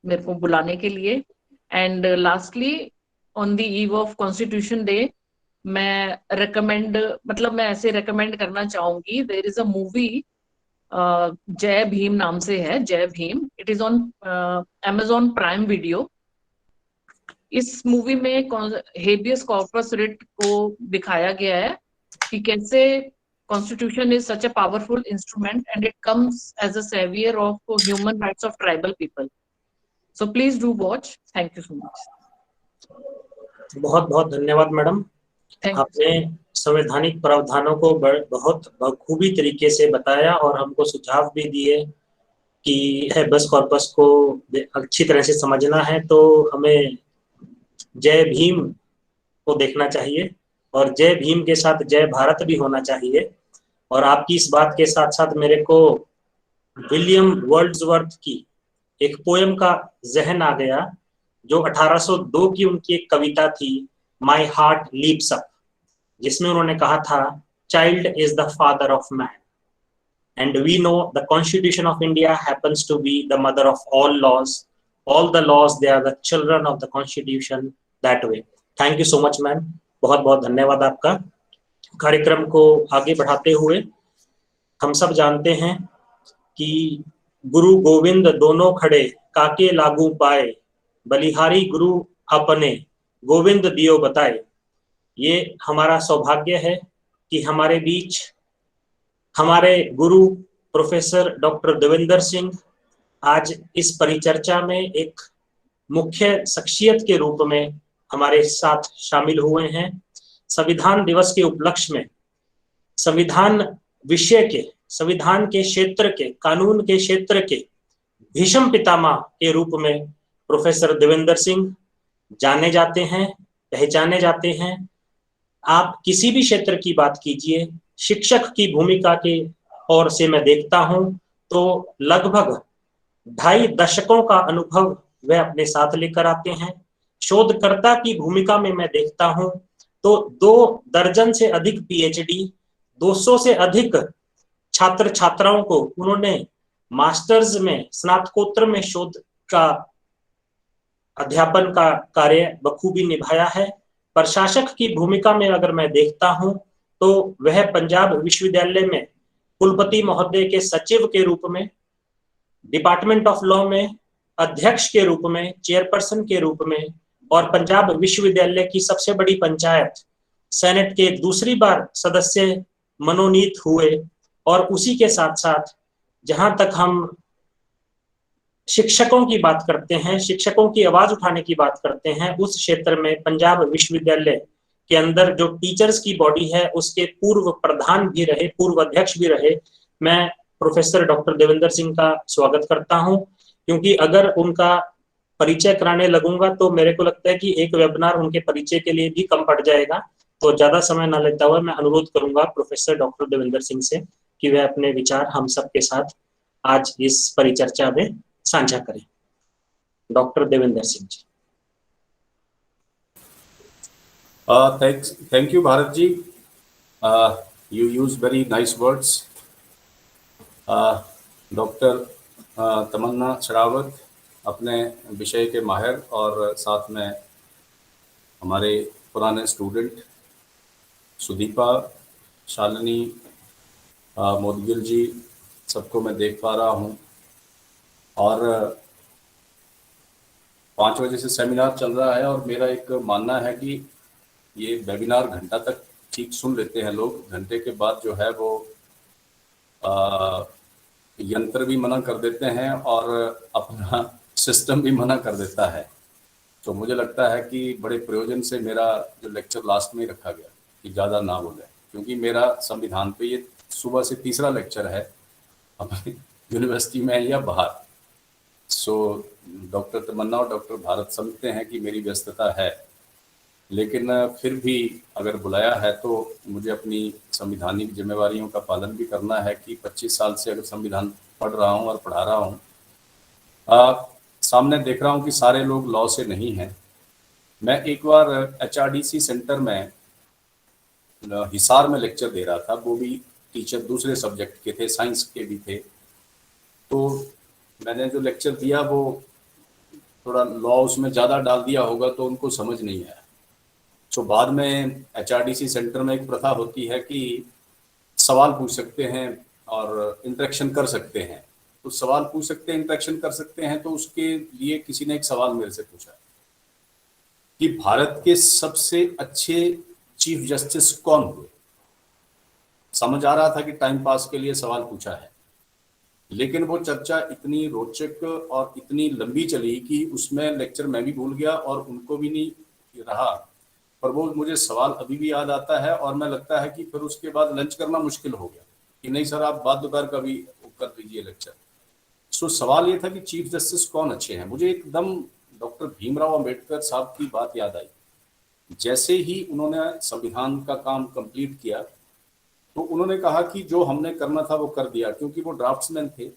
मेरे को बुलाने के लिए. And lastly, on the eve of Constitution Day, मैं ऐसे recommend करना चाहूंगी. There is a movie, जय भीम नाम से है, जय Bhim. It is on Amazon Prime Video. इस मूवी में हेबियस कॉर्पस रिट को दिखाया गया है कि कैसे Constitution is such a powerful instrument and it comes as a savior of human rights of tribal people. So please do watch. Thank you so much. बहुत बहुत धन्यवाद मैडम. आपने संवैधानिक प्रावधानों को बहुत बखूबी तरीके से बताया और हमको सुझाव भी दिए कि हेबियस कॉर्पस को अच्छी तरह से समझना है तो हमें जय भीम को देखना चाहिए और जय भीम के साथ जय भारत भी होना चाहिए. और आपकी इस बात के साथ साथ मेरे को विलियम वर्ड्सवर्थ की एक पोयम का जहन आ गया जो 1802 की उनकी एक कविता थी, माई हार्ट लीप्स अप, जिसमें उन्होंने कहा था, child is the father of man and we know the constitution of India happens to be the mother of all the laws they are the children of the constitution that way. Thank you so much ma'am, बहुत बहुत धन्यवाद आपका. कार्यक्रम को आगे बढ़ाते हुए हम सब जानते हैं कि गुरु गोविंद दोनों खड़े काके लागू पाए, बलिहारी गुरु अपने गोविंद दियो बताए. ये हमारा सौभाग्य है कि हमारे बीच हमारे गुरु प्रोफेसर डॉक्टर देवेंद्र सिंह आज इस परिचर्चा में एक मुख्य शख्सियत के रूप में हमारे साथ शामिल हुए हैं. संविधान दिवस के उपलक्ष्य में संविधान विषय के, संविधान के क्षेत्र के, कानून के क्षेत्र के भीष्म पितामह के रूप में प्रोफेसर देवेंद्र सिंह जाने जाते हैं, पहचाने जाते हैं. आप किसी भी क्षेत्र की बात कीजिए, शिक्षक की भूमिका के ओर से मैं देखता हूं तो लगभग 2.5 दशकों का अनुभव वह अपने साथ लेकर आते हैं. शोधकर्ता की भूमिका में मैं देखता हूं तो 2 दर्जन से अधिक पीएचडी, 200 से अधिक छात्र छात्राओं को उन्होंने मास्टर्स में, स्नातकोत्तर में शोध का अध्यापन का कार्य बखूबी निभाया है. प्रशासक की भूमिका में अगर मैं देखता हूं तो वह पंजाब विश्वविद्यालय में कुलपति महोदय के सचिव के रूप में, डिपार्टमेंट ऑफ लॉ में अध्यक्ष के रूप में, चेयरपर्सन के रूप में और पंजाब विश्वविद्यालय की सबसे बड़ी पंचायत सेनेट के दूसरी बार सदस्य मनोनीत हुए. और उसी के साथ साथ जहां तक हम शिक्षकों की बात करते हैं, शिक्षकों की आवाज उठाने की बात करते हैं, उस क्षेत्र में पंजाब विश्वविद्यालय के अंदर जो टीचर्स की बॉडी है उसके पूर्व प्रधान भी रहे, पूर्व अध्यक्ष भी रहे. मैं प्रोफेसर डॉक्टर देवेंद्र सिंह का स्वागत करता हूं, क्योंकि अगर उनका परिचय कराने लगूंगा तो मेरे को लगता है कि एक वेबिनार उनके परिचय के लिए भी कम पड़ जाएगा. तो ज्यादा समय न लेता हुआ मैं अनुरोध करूंगा प्रोफेसर डॉक्टर देवेंद्र सिंह से कि वह अपने विचार हम सबके साथ आज इस परिचर्चा में साझा करें. Doctor Devendra Singh ji. Thank you, Bharat ji. You use very nice words. Doctor Tamanna Sharawat अपने विषय के माहिर और साथ में हमारे पुराने स्टूडेंट सुदीपा, शालिनी, मोदगिल जी, सबको मैं देख पा रहा हूँ. और 5 बजे से सेमिनार चल रहा है और मेरा एक मानना है कि ये वेबिनार घंटा तक ठीक सुन लेते हैं लोग. घंटे के बाद जो है वो यंत्र भी मना कर देते हैं और अपना सिस्टम भी मना कर देता है. तो मुझे लगता है कि बड़े प्रयोजन से मेरा जो लेक्चर लास्ट में रखा गया कि ज़्यादा ना बोले, क्योंकि मेरा संविधान पे ये सुबह से तीसरा लेक्चर है अपनी यूनिवर्सिटी में या बाहर. सो डॉक्टर तमन्ना और डॉक्टर भारत समझते हैं कि मेरी व्यस्तता है, लेकिन फिर भी अगर बुलाया है तो मुझे अपनी संविधानिक जिम्मेवारियों का पालन भी करना है कि 25 साल से अगर संविधान पढ़ रहा हूँ और पढ़ा रहा हूँ. सामने देख रहा हूँ कि सारे लोग लॉ से नहीं हैं. मैं एक बार HRDC सेंटर में हिसार में लेक्चर दे रहा था, वो भी टीचर दूसरे सब्जेक्ट के थे, साइंस के भी थे। तो मैंने जो लेक्चर दिया वो थोड़ा लॉ उसमें ज़्यादा डाल दिया होगा, तो उनको समझ नहीं आया। तो बाद में HRDC सेंटर में एक प्रथा होती है कि सवाल पूछ सकते हैं और इंटरेक्शन कर सकते हैं। तो सवाल पूछ सकते हैं, इंटरेक्शन कर सकते हैं। तो उसके लिए किसी ने एक सवाल मेरे से पूछा कि भारत के सबसे अच्छे चीफ जस्टिस कौन हुए। समझ आ रहा था कि टाइम पास के लिए सवाल पूछा है, लेकिन वो चर्चा इतनी रोचक और इतनी लंबी चली कि उसमें लेक्चर मैं भी भूल गया और उनको भी नहीं रहा। पर वो मुझे सवाल अभी भी याद आता है, और मैं लगता है कि फिर उसके बाद लंच करना मुश्किल हो गया कि नहीं सर आप बाद दोपहर का भी कर दीजिए लेक्चर। सो सवाल ये था कि चीफ जस्टिस कौन अच्छे हैं। मुझे एकदम डॉक्टर भीमराव अंबेडकर साहब की बात याद आई। जैसे ही उन्होंने संविधान का काम कंप्लीट किया तो उन्होंने कहा कि जो हमने करना था वो कर दिया, क्योंकि वो ड्राफ्ट्समैन थे,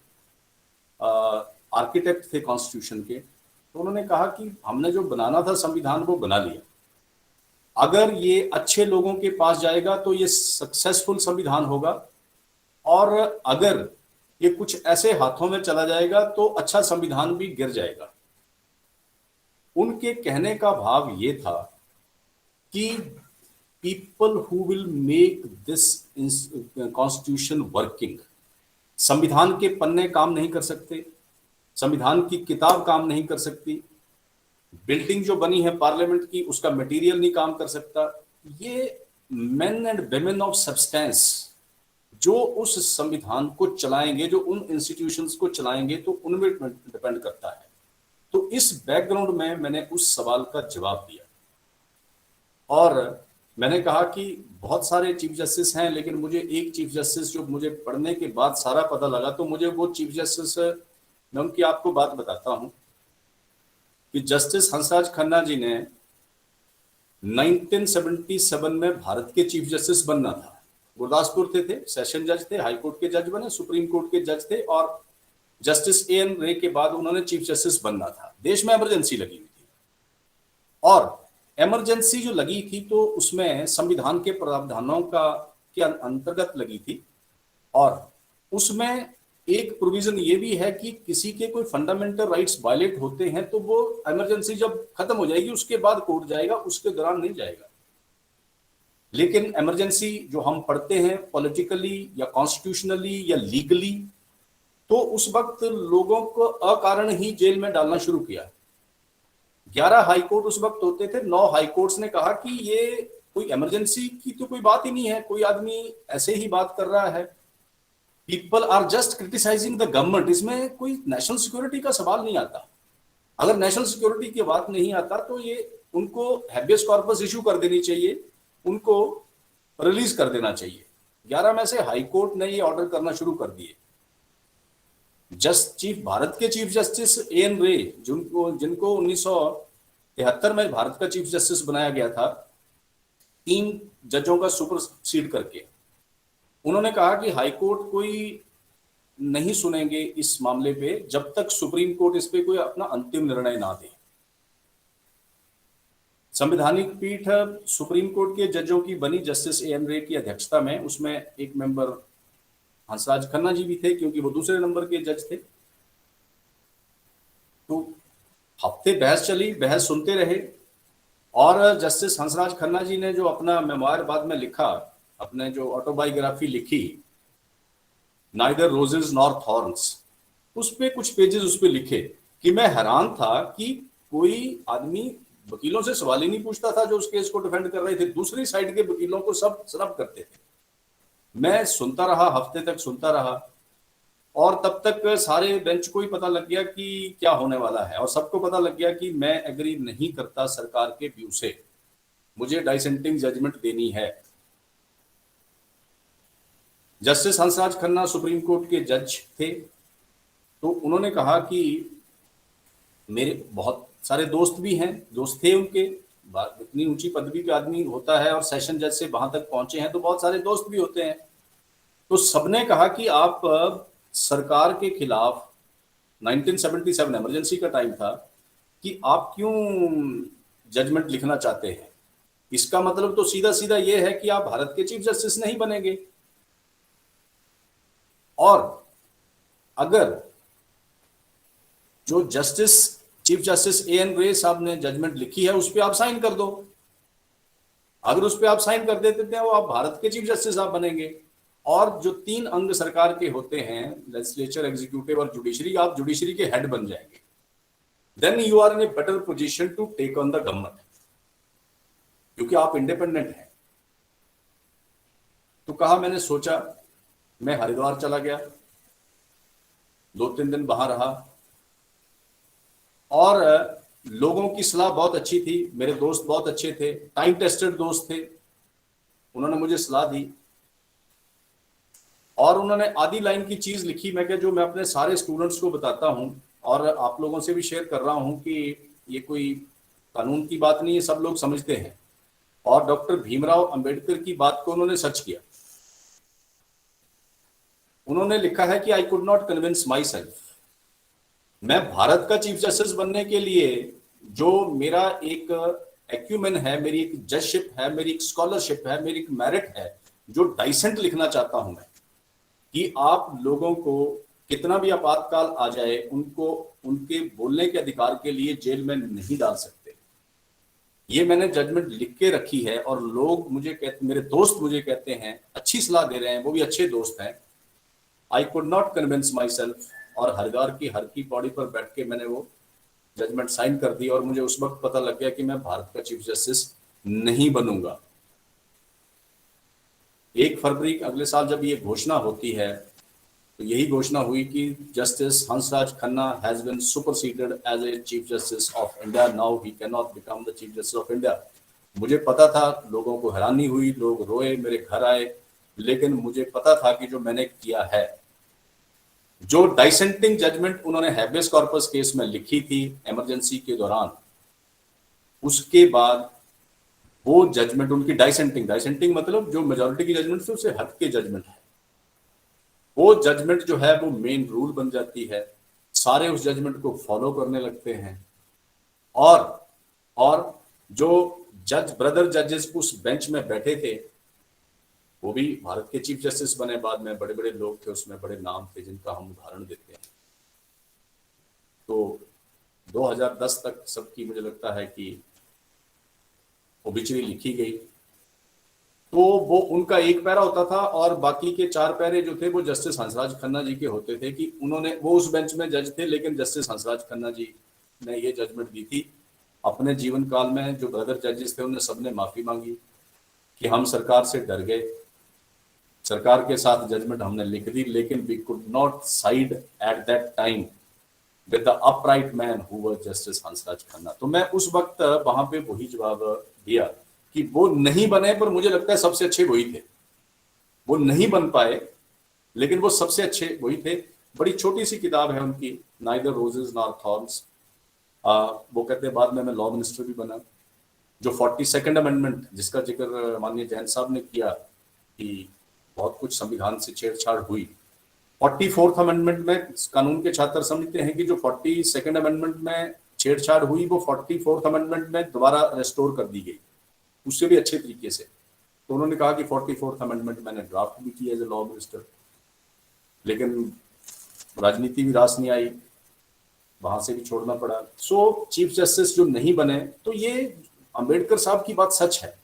आर्किटेक्ट थे कॉन्स्टिट्यूशन के। तो उन्होंने कहा कि हमने जो बनाना था संविधान वो बना लिया, अगर ये अच्छे लोगों के पास जाएगा तो ये सक्सेसफुल संविधान होगा, और अगर ये कुछ ऐसे हाथों में चला जाएगा तो अच्छा संविधान भी गिर जाएगा। उनके कहने का भाव ये था कि people who will make this constitution working, संविधान के पन्ने काम नहीं कर सकते, संविधान की किताब काम नहीं कर सकती, बिल्डिंग जो बनी है पार्लियामेंट की उसका मटेरियल नहीं काम कर सकता। ये main and women of substance जो उस संविधान को चलाएंगे, जो उन इंस्टीट्यूशंस को चलाएंगे, तो उनमें डिपेंड करता है। तो इस बैकग्राउंड में मैंने उस सवाल का जवाब दिया, और मैंने कहा कि बहुत सारे चीफ जस्टिस हैं, लेकिन मुझे एक चीफ जस्टिस जो मुझे पढ़ने के बाद सारा पता लगा, तो मुझे वो चीफ जस्टिस, मैं उनकी आपको बात बताता हूं कि जस्टिस हंसराज खन्ना जी ने 1977 में भारत के चीफ जस्टिस बनना था। गुरदासपुर थे, सेशन जज थे, हाई कोर्ट के जज बने, सुप्रीम कोर्ट के जज थे, और जस्टिस AN रे के बाद उन्होंने चीफ जस्टिस बनना था। देश में इमरजेंसी लगी हुई थी, और इमरजेंसी जो लगी थी तो उसमें संविधान के प्रावधानों के अंतर्गत लगी थी, और उसमें एक प्रोविजन ये भी है कि किसी के कोई फंडामेंटल राइट्स वायलेट होते हैं तो वो इमरजेंसी जब खत्म हो जाएगी उसके बाद कोर्ट जाएगा, उसके दौरान नहीं जाएगा। लेकिन इमरजेंसी जो हम पढ़ते हैं पॉलिटिकली या कॉन्स्टिट्यूशनली या लीगली, तो उस वक्त लोगों को अकारण ही जेल में डालना शुरू किया। 11 हाई कोर्ट उस वक्त होते थे, 9 हाई कोर्ट्स ने कहा कि ये कोई इमरजेंसी की तो कोई बात ही नहीं है, कोई आदमी ऐसे ही बात कर रहा है, people are just criticising the government, इसमें कोई नेशनल सिक्योरिटी का सवाल नहीं आता। अगर नेशनल सिक्योरिटी की बात नहीं आता तो ये उनको हैबियस कॉर्पस इशू कर देनी चाहिए, उनको रिलीज कर देना चाहिए। 11 में से हाई कोर्ट ने ये ऑर्डर करना शुरू कर दिए। भारत के चीफ जस्टिस AN रे, जिनको 1973 में भारत का चीफ जस्टिस बनाया गया था, 3 जजों का सुपरसीड करके, उन्होंने कहा कि हाई कोर्ट कोई नहीं सुनेंगे इस मामले पे जब तक सुप्रीम कोर्ट इस पे कोई अपना अंतिम निर्णय ना दे। संवैधानिक पीठ सुप्रीम कोर्ट के जजों की बनी जस्टिस AN रे की अध्यक्षता में। उसमें एक मेंबर हंसराज खन्ना जी भी थे, क्योंकि वो दूसरे नंबर के जज थे। तो हफ्ते बहस चली, बहस सुनते रहे, और जस्टिस हंसराज खन्ना जी ने जो अपना मेमोयर बाद में लिखा, अपने जो ऑटोबायोग्राफी लिखी, नाइदर रोजेस नॉर थॉर्न्स, उस पे कुछ पेजेस उस पे लिखे कि मैं हैरान था कि कोई आदमी वकीलों से सवाल ही नहीं पूछता था जो उस केस को डिफेंड कर रहे थे, दूसरी साइड के वकीलों को सब सरब करते थे। मैं सुनता रहा, हफ्ते तक सुनता रहा, और तब तक सारे बेंच को ही पता लग गया कि क्या होने वाला है, और सबको पता लग गया कि मैं एग्री नहीं करता सरकार के व्यू से, मुझे डाइसेंटिंग जजमेंट देनी है। Justice Hansraj Khanna supreme court के जज थे, तो उन्होंने कहा कि मेरे बहुत सारे दोस्त भी हैं, दोस्त थे उनके, इतनी ऊंची पदवी पे आदमी होता है और सेशन जज से वहां तक पहुंचे हैं तो बहुत सारे दोस्त भी होते हैं। तो सबने कहा कि आप सरकार के खिलाफ, 1977 इमरजेंसी का टाइम था, कि आप क्यों जजमेंट लिखना चाहते हैं? इसका मतलब तो सीधा सीधा ये है कि आप भारत के चीफ जस्टिस नहीं बनेंगे। और अगर जो चीफ जस्टिस A.N. रे साहब ने जजमेंट लिखी है उस पर आप साइन कर दो। अगर उस पर आप साइन कर देते थे वो आप भारत के चीफ जस्टिस आप बनेंगे। और जो 3 अंग सरकार के होते हैं, लेजिस्लेचर, एग्जीक्यूटिव और जुडिशरी, आप जुडिशरी के हेड बन जाएंगे। Then you are in a better position to take on the government, क्योंकि आप इंडिपेंडेंट हैं। तो कहा, मैंने सोचा, मैं हरिद्वार चला गया, 2-3 दिन वहां रहा और लोगों की सलाह बहुत अच्छी थी, मेरे दोस्त बहुत अच्छे थे, टाइम टेस्टेड दोस्त थे। उन्होंने मुझे सलाह दी और उन्होंने आधी लाइन की चीज लिखी, मैं क्या, जो मैं अपने सारे स्टूडेंट्स को बताता हूं और आप लोगों से भी शेयर कर रहा हूं कि ये कोई कानून की बात नहीं है, सब लोग समझते हैं। और डॉक्टर भीमराव अंबेडकर की बात को उन्होंने सच किया। उन्होंने लिखा है कि I could not convince my self. मैं भारत का चीफ जस्टिस बनने के लिए जो मेरा एक एक्यूमेन है, मेरी एक जजशिप है, मेरी एक स्कॉलरशिप है, मेरी एक मेरिट है, जो डाइसेंट लिखना चाहता हूं मैं, कि आप लोगों को कितना भी आपातकाल आ जाए उनको उनके बोलने के अधिकार के लिए जेल में नहीं डाल सकते। ये मैंने जजमेंट लिख के रखी है और लोग मुझे कहते, मेरे दोस्त मुझे कहते हैं, अच्छी सलाह दे रहे हैं, वो भी अच्छे दोस्त हैं। I could not convince my self. और हरिद्वार की हर की पौड़ी पर बैठ के मैंने वो जजमेंट साइन कर दी और मुझे उस वक्त पता लग गया कि मैं भारत का चीफ जस्टिस नहीं बनूंगा। 1 फरवरी अगले साल जब ये घोषणा होती है तो यही घोषणा हुई कि justice Hansraj Khanna has been superseded as a chief justice of India, now he can not become the chief justice of India. मुझे पता था, लोगों को हैरानी हुई, लोग रोए, मेरे घर आए, लेकिन मुझे पता था कि जो मैंने किया है, जो डाइसेंटिंग जजमेंट उन्होंने हैबियस कॉर्पस केस में लिखी थी इमरजेंसी के दौरान, उसके बाद वो जजमेंट उनकी डाइसेंटिंग मतलब जो मेजॉरिटी की जजमेंट थी उससे हट के जजमेंट है, वो जजमेंट जो है वो मेन रूल बन जाती है। सारे उस जजमेंट को फॉलो करने लगते हैं और जो ब्रदर जजेस उस बेंच में बैठे थे वो भी भारत के चीफ जस्टिस बने। बाद में बड़े बड़े लोग थे उसमें, बड़े नाम थे जिनका हम उदाहरण देते हैं। तो 2010 तक सबकी मुझे लगता है कि ओबिचुरी लिखी गई। तो वो उनका एक पैरा होता था और बाकी के 4 पैरे जो थे वो जस्टिस हंसराज खन्ना जी के होते थे, कि उन्होंने, वो उस बेंच में जज थे, लेकिन जस्टिस हंसराज खन्ना जी ने ये जजमेंट दी थी। अपने जीवन काल में जो ब्रदर जजेस थे उन्हें सबने माफी मांगी कि हम सरकार से डर गए, सरकार के साथ जजमेंट हमने लिख दी, लेकिन we could not side at that time with the upright man who was justice Hansraj Khanna. तो मैं उस वक्त वहां पे वही जवाब दिया कि वो नहीं बने, पर मुझे लगता है सबसे अच्छे वही थे। वो नहीं बन पाए लेकिन वो सबसे अच्छे वही थे। बड़ी छोटी सी किताब है उनकी, नाइदर रोजेस नॉर थॉर्न्स। वो कहते हैं बाद में मैं लॉ मिनिस्टर भी बना। जो 42nd अमेंडमेंट जिसका जिक्र माननीय जैन साहब ने किया कि बहुत कुछ संविधान से छेड़छाड़ हुई, 44th अमेंडमेंट में कानून के छात्र समझते हैं कि जो 42nd अमेंडमेंट में छेड़छाड़ हुई वो 44th अमेंडमेंट में दोबारा रेस्टोर कर दी गई, उससे भी अच्छे तरीके से। तो उन्होंने कहा कि 44th अमेंडमेंट मैंने ड्राफ्ट भी किया एज ए लॉ मिनिस्टर, लेकिन राजनीति भी रास नहीं आई, वहां से भी छोड़ना पड़ा। सो चीफ जस्टिस जो नहीं बने, तो ये अंबेडकर साहब की बात सच है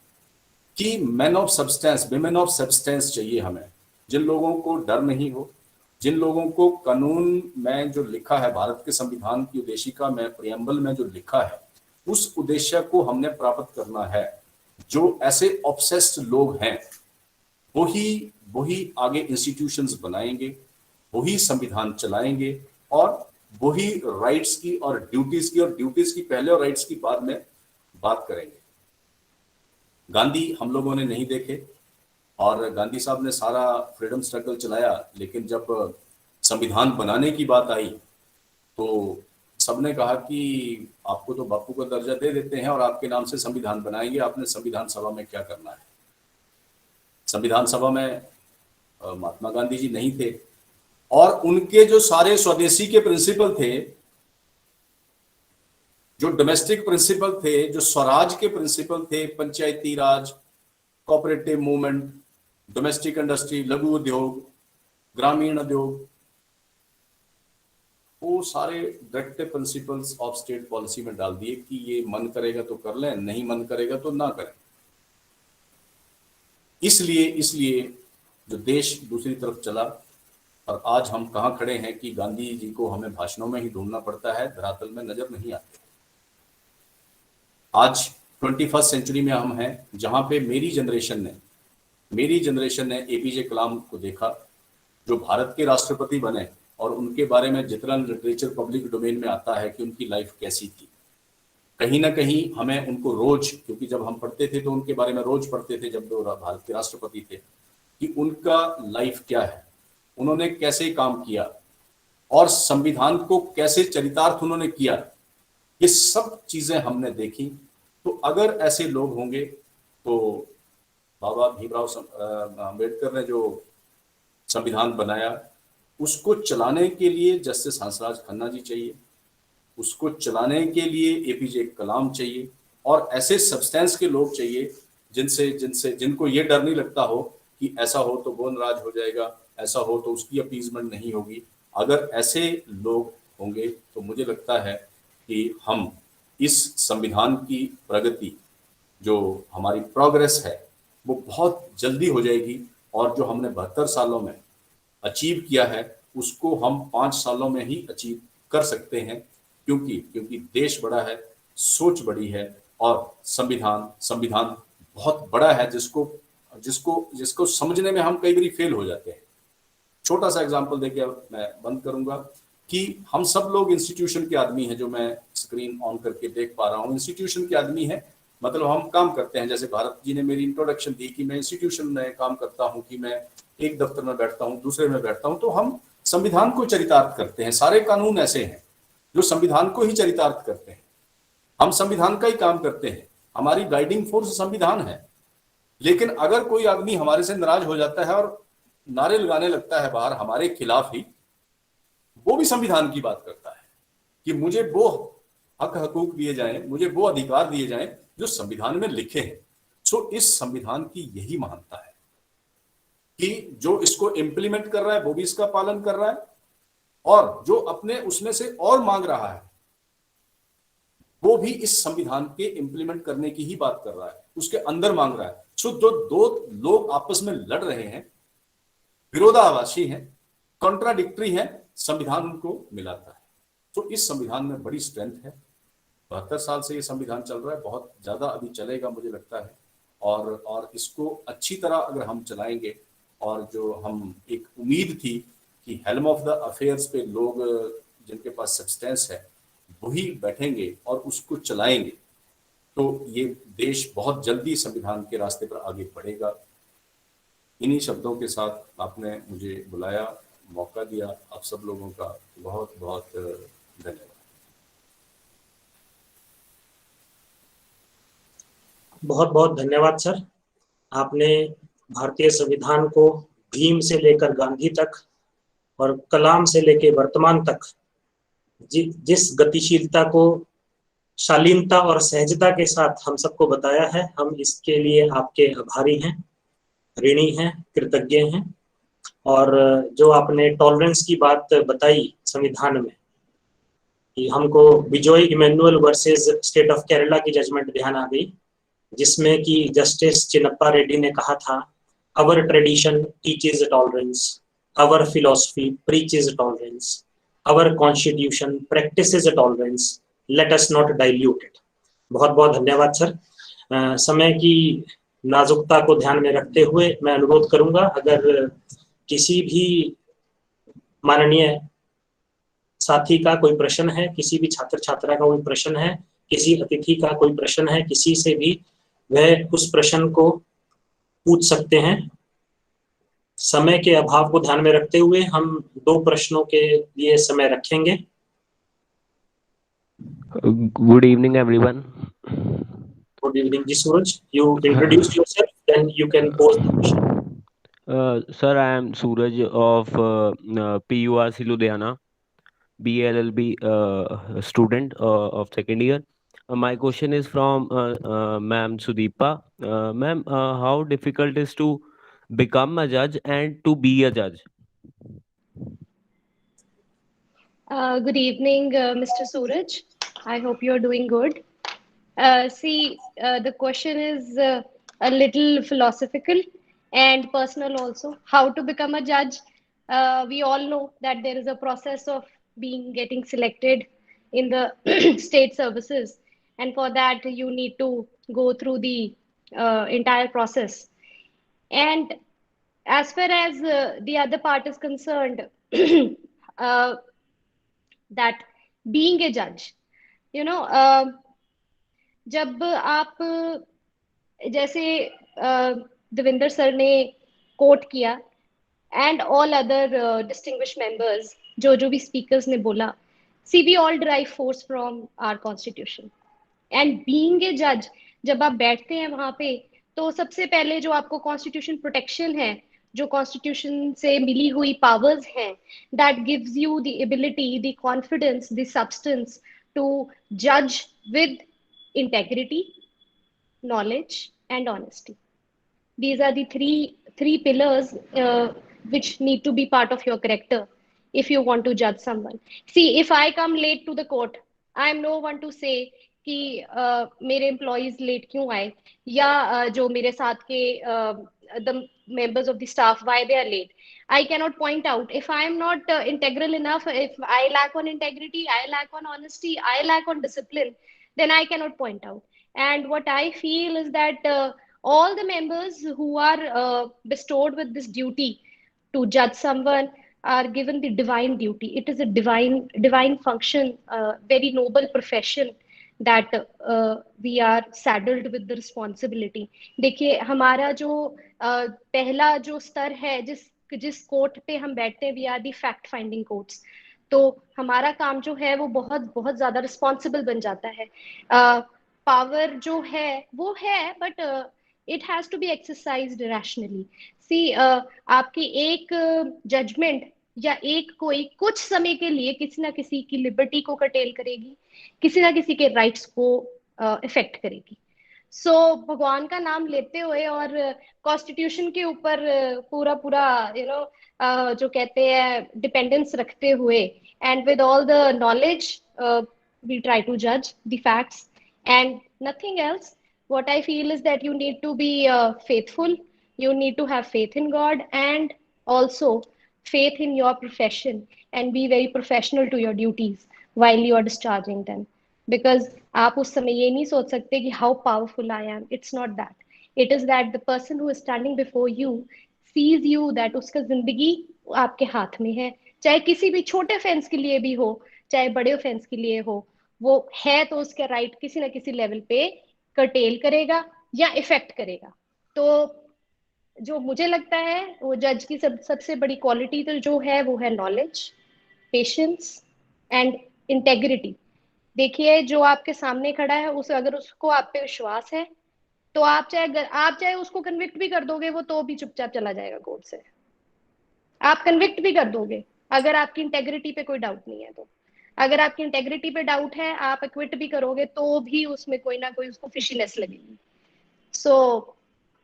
कि man of substance, women of substance चाहिए हमें, जिन लोगों को डर नहीं हो, जिन लोगों को कानून में जो लिखा है, भारत के संविधान की उद्देशिका में, प्रियम्बल में जो लिखा है, उस उद्देश्य को हमने प्राप्त करना है। जो ऐसे ऑब्सेस्ड लोग हैं वही आगे इंस्टीट्यूशंस बनाएंगे, वही संविधान चलाएंगे और वही राइट्स की और ड्यूटीज की पहले और राइट्स की बाद में बात करेंगे। गांधी हम लोगों ने नहीं देखे और गांधी साहब ने सारा फ्रीडम स्ट्रगल चलाया, लेकिन जब संविधान बनाने की बात आई तो सबने कहा कि आपको तो बापू का दर्जा दे देते हैं और आपके नाम से संविधान बनाएंगे, आपने संविधान सभा में क्या करना है। संविधान सभा में महात्मा गांधी जी नहीं थे और उनके जो सारे स्वदेशी के प्रिंसिपल थे, जो डोमेस्टिक प्रिंसिपल थे, जो स्वराज के प्रिंसिपल थे, पंचायती राज, कोऑपरेटिव मूवमेंट, डोमेस्टिक इंडस्ट्री, लघु उद्योग, ग्रामीण उद्योग, वो सारे directive principles of state policy में डाल दिए कि ये मन करेगा तो कर लें, नहीं मन करेगा तो ना करें। इसलिए जो देश दूसरी तरफ चला और आज हम कहाँ खड़े हैं कि गांधी जी को हमें भाषणों में ही ढूंढना पड़ता है, धरातल में नजर नहीं आते। आज 21st सेंचुरी में हम हैं जहां पे मेरी जनरेशन ने एपीजे कलाम को देखा, जो भारत के राष्ट्रपति बने, और उनके बारे में जितना लिटरेचर पब्लिक डोमेन में आता है कि उनकी लाइफ कैसी थी, कहीं ना कहीं हमें उनको रोज, क्योंकि जब हम पढ़ते थे तो उनके बारे में रोज पढ़ते थे जब वो भारत के राष्ट्रपति थे, कि उनका लाइफ क्या है, उन्होंने कैसे काम किया और संविधान को कैसे चरितार्थ उन्होंने किया, ये सब चीजें हमने देखी। तो अगर ऐसे लोग होंगे तो बाबा भीमराव अम्बेडकर ने जो संविधान बनाया, उसको चलाने के लिए जस्टिस हंसराज खन्ना जी चाहिए, उसको चलाने के लिए एपीजे कलाम चाहिए, और ऐसे सब्सटेंस के लोग चाहिए जिनको ये डर नहीं लगता हो कि ऐसा हो तो गोंद राज हो जाएगा, ऐसा हो तो उसकी अपीजमेंट नहीं होगी। अगर ऐसे लोग होंगे तो मुझे लगता है कि हम इस संविधान की प्रगति, जो हमारी प्रोग्रेस है, वो बहुत जल्दी हो जाएगी, और जो हमने 72 सालों में अचीव किया है उसको हम 5 सालों में ही अचीव कर सकते हैं, क्योंकि देश बड़ा है, सोच बड़ी है, और संविधान बहुत बड़ा है जिसको समझने में हम कई बार फेल हो जाते हैं। छोटा सा एग्जांपल देके मैं बंद करूंगा कि हम सब लोग इंस्टीट्यूशन के आदमी हैं, जो मैं स्क्रीन ऑन करके देख पा रहा हूँ, इंस्टीट्यूशन के आदमी हैं, मतलब हम काम करते हैं। जैसे भारत जी ने मेरी इंट्रोडक्शन दी कि मैं इंस्टीट्यूशन में काम करता हूँ, कि मैं एक दफ्तर में बैठता हूँ, दूसरे में बैठता हूँ, तो हम संविधान को चरितार्थ करते हैं। सारे कानून ऐसे हैं जो संविधान को ही चरितार्थ करते हैं, हम संविधान का ही काम करते हैं, हमारी गाइडिंग फोर्स संविधान है। लेकिन अगर कोई आदमी हमारे से नाराज हो जाता है और नारे लगाने लगता है बाहर हमारे खिलाफ ही, वो भी संविधान की बात करता है कि मुझे वो हक हकूक दिए जाएं, मुझे वो अधिकार दिए जाएं जो संविधान में लिखे हैं। सो इस संविधान की यही महानता है कि जो इसको इम्प्लीमेंट कर रहा है वो भी इसका पालन कर रहा है, और जो अपने उसमें से और मांग रहा है वो भी इस संविधान के इम्प्लीमेंट करने की ही बात कर रहा है, उसके अंदर मांग रहा है। सो जो दो लोग आपस में लड़ रहे हैं, विरोधाभासी हैं, कॉन्ट्राडिक्टरी हैं, संविधान उनको मिलाता है। तो इस संविधान में बड़ी स्ट्रेंथ है। 72 साल से ये संविधान चल रहा है, बहुत ज्यादा अभी चलेगा मुझे लगता है, और इसको अच्छी तरह अगर हम चलाएंगे, और जो हम एक उम्मीद थी कि हेल्म ऑफ द अफेयर्स पे लोग जिनके पास सब्सटेंस है वही बैठेंगे और उसको चलाएंगे, तो ये देश बहुत जल्दी संविधान के रास्ते पर आगे बढ़ेगा। इन्हीं शब्दों के साथ आपने मुझे बुलाया, मौका दिया, आप सब लोगों का बहुत बहुत धन्यवाद। बहुत बहुत धन्यवाद सर। आपने भारतीय संविधान को भीम से लेकर गांधी तक और कलाम से लेकर वर्तमान तक जिस गतिशीलता को, शालीनता और सहजता के साथ हम सबको बताया है, हम इसके लिए आपके आभारी हैं, ऋणी हैं, कृतज्ञ हैं। और जो आपने टॉलरेंस की बात बताई संविधान में, कि हमको Bijoy Emmanuel versus state of Kerala की जजमेंट ध्यान आ गई, जिसमें कि जस्टिस चिन्नप्पा रेड्डी ने कहा था, our tradition teaches tolerance, our philosophy preaches tolerance, our constitution practises tolerance, let us not dilute it. बहुत बहुत धन्यवाद सर। समय की नाजुकता को ध्यान में रखते हुए मैं अनुरोध करूंगा, अगर किसी भी माननीय साथी का कोई प्रश्न है, किसी भी छात्र छात्रा का कोई प्रश्न है, किसी अतिथि का कोई प्रश्न है, किसी से भी वह उस प्रश्न को पूछ सकते हैं। समय के अभाव को ध्यान में रखते हुए हम 2 प्रश्नों के लिए समय रखेंगे। Good evening, everyone. Good evening, ji Suraj. You introduce yourself, then you can pose the question. Sir, I am Suraj of PURC Ludhiana, BLLB student of second year. My question is from Ma'am Sudeepa. Ma'am, how difficult is to become a judge and to be a judge? Good evening, Mr. Suraj. I hope you're doing good. The question is a little philosophical and personal also. How to become a judge? We all know that there is a process of getting selected in the state services, and for that you need to go through the entire process. And as far as the other part is concerned, uh, that being a judge, you know, जब आप जैसे Devendra sir ने quote किया and all other distinguished members, जो भी speakers ने बोला, see we all derive force from our constitution and being a जज, जब आप बैठते हैं वहां पे, तो सबसे पहले जो आपको कॉन्स्टिट्यूशन प्रोटेक्शन है, जो कॉन्स्टिट्यूशन से मिली हुई पावर्स हैं, that gives you the ability, the confidence, the substance to जज with integrity, knowledge, and honesty. These are the three pillars which need to be part of your character if you want to judge someone. See, if I come late to the court, I am no one to say कि मेरे employees late क्यों आए, या जो मेरे साथ के the members of the staff, why they are late. I cannot point out. If I am not integral enough, if I lack on integrity, I lack on honesty, I lack on discipline, then I cannot point out. And what I feel is that all the members who are bestowed with this duty to judge someone are given the divine duty. It is a divine function, very noble profession that we are saddled with the responsibility. देखिए, हमारा जो पहला जो स्तर है, जिस court पे हम बैठते हैं, we are the fact finding courts. तो हमारा काम जो है वो बहुत बहुत ज्यादा रिस्पॉन्सिबल बन जाता है. पावर जो है वो है, but it has to be exercised rationally. See, आपकी एक जजमेंट या एक कोई कुछ समय के लिए किसी ना किसी की लिबर्टी को कर्टेल करेगी, किसी ना किसी के राइट्स को इफेक्ट करेगी. सो भगवान का नाम लेते हुए और कॉन्स्टिट्यूशन के ऊपर पूरा पूरा जो कहते हैं डिपेंडेंस रखते हुए, and with all the knowledge we try to जज the facts and nothing else. What I feel is that you need to be faithful, you need to have faith in God, and also faith in your profession, and be very professional to your duties while you are discharging them. Because आप उस समय ये नहीं सोच सकते कि how powerful I am. It's not that. It is that the person who is standing before you sees you that उसका जिंदगी आपके हाथ में है, चाहे किसी भी छोटे ऑफेंस के लिए भी हो, चाहे बड़े ऑफेंस के लिए हो, वो है तो उसके राइट किसी ना किसी लेवल पे कर्टेल करेगा या इफेक्ट करेगा. तो जो मुझे लगता है वो जज की सबसे बड़ी क्वालिटी तो जो है वो है नॉलेज, पेशेंस एंड इंटेग्रिटी. देखिए, जो आपके सामने खड़ा है, अगर उसको आप पे विश्वास है, तो आप चाहे उसको कन्विक्ट भी कर दोगे, वो तो भी चुपचाप चला जाएगा कोर्ट से. आप कन्विक्ट भी कर दोगे अगर आपकी इंटेग्रिटी पे कोई डाउट नहीं है. तो अगर आपकी इंटेग्रिटी पे डाउट है, आप एक्विट भी करोगे तो भी उसमें कोई ना कोई उसको फिशीनेस लगेगी. सो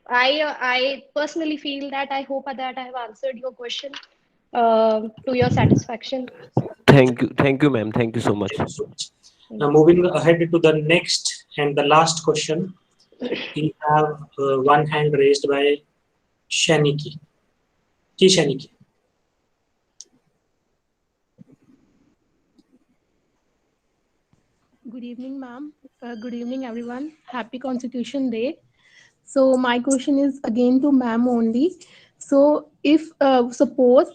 I personally feel that I hope that I have answered your question to your satisfaction. Thank you, ma'am. Thank you so much. Thank you so much. Now moving ahead to the next and the last question, we have one hand raised by Shaniki. Ji Shaniki. Good evening, ma'am. Good evening, everyone. Happy Constitution Day. So my question is again to ma'am only. So if suppose,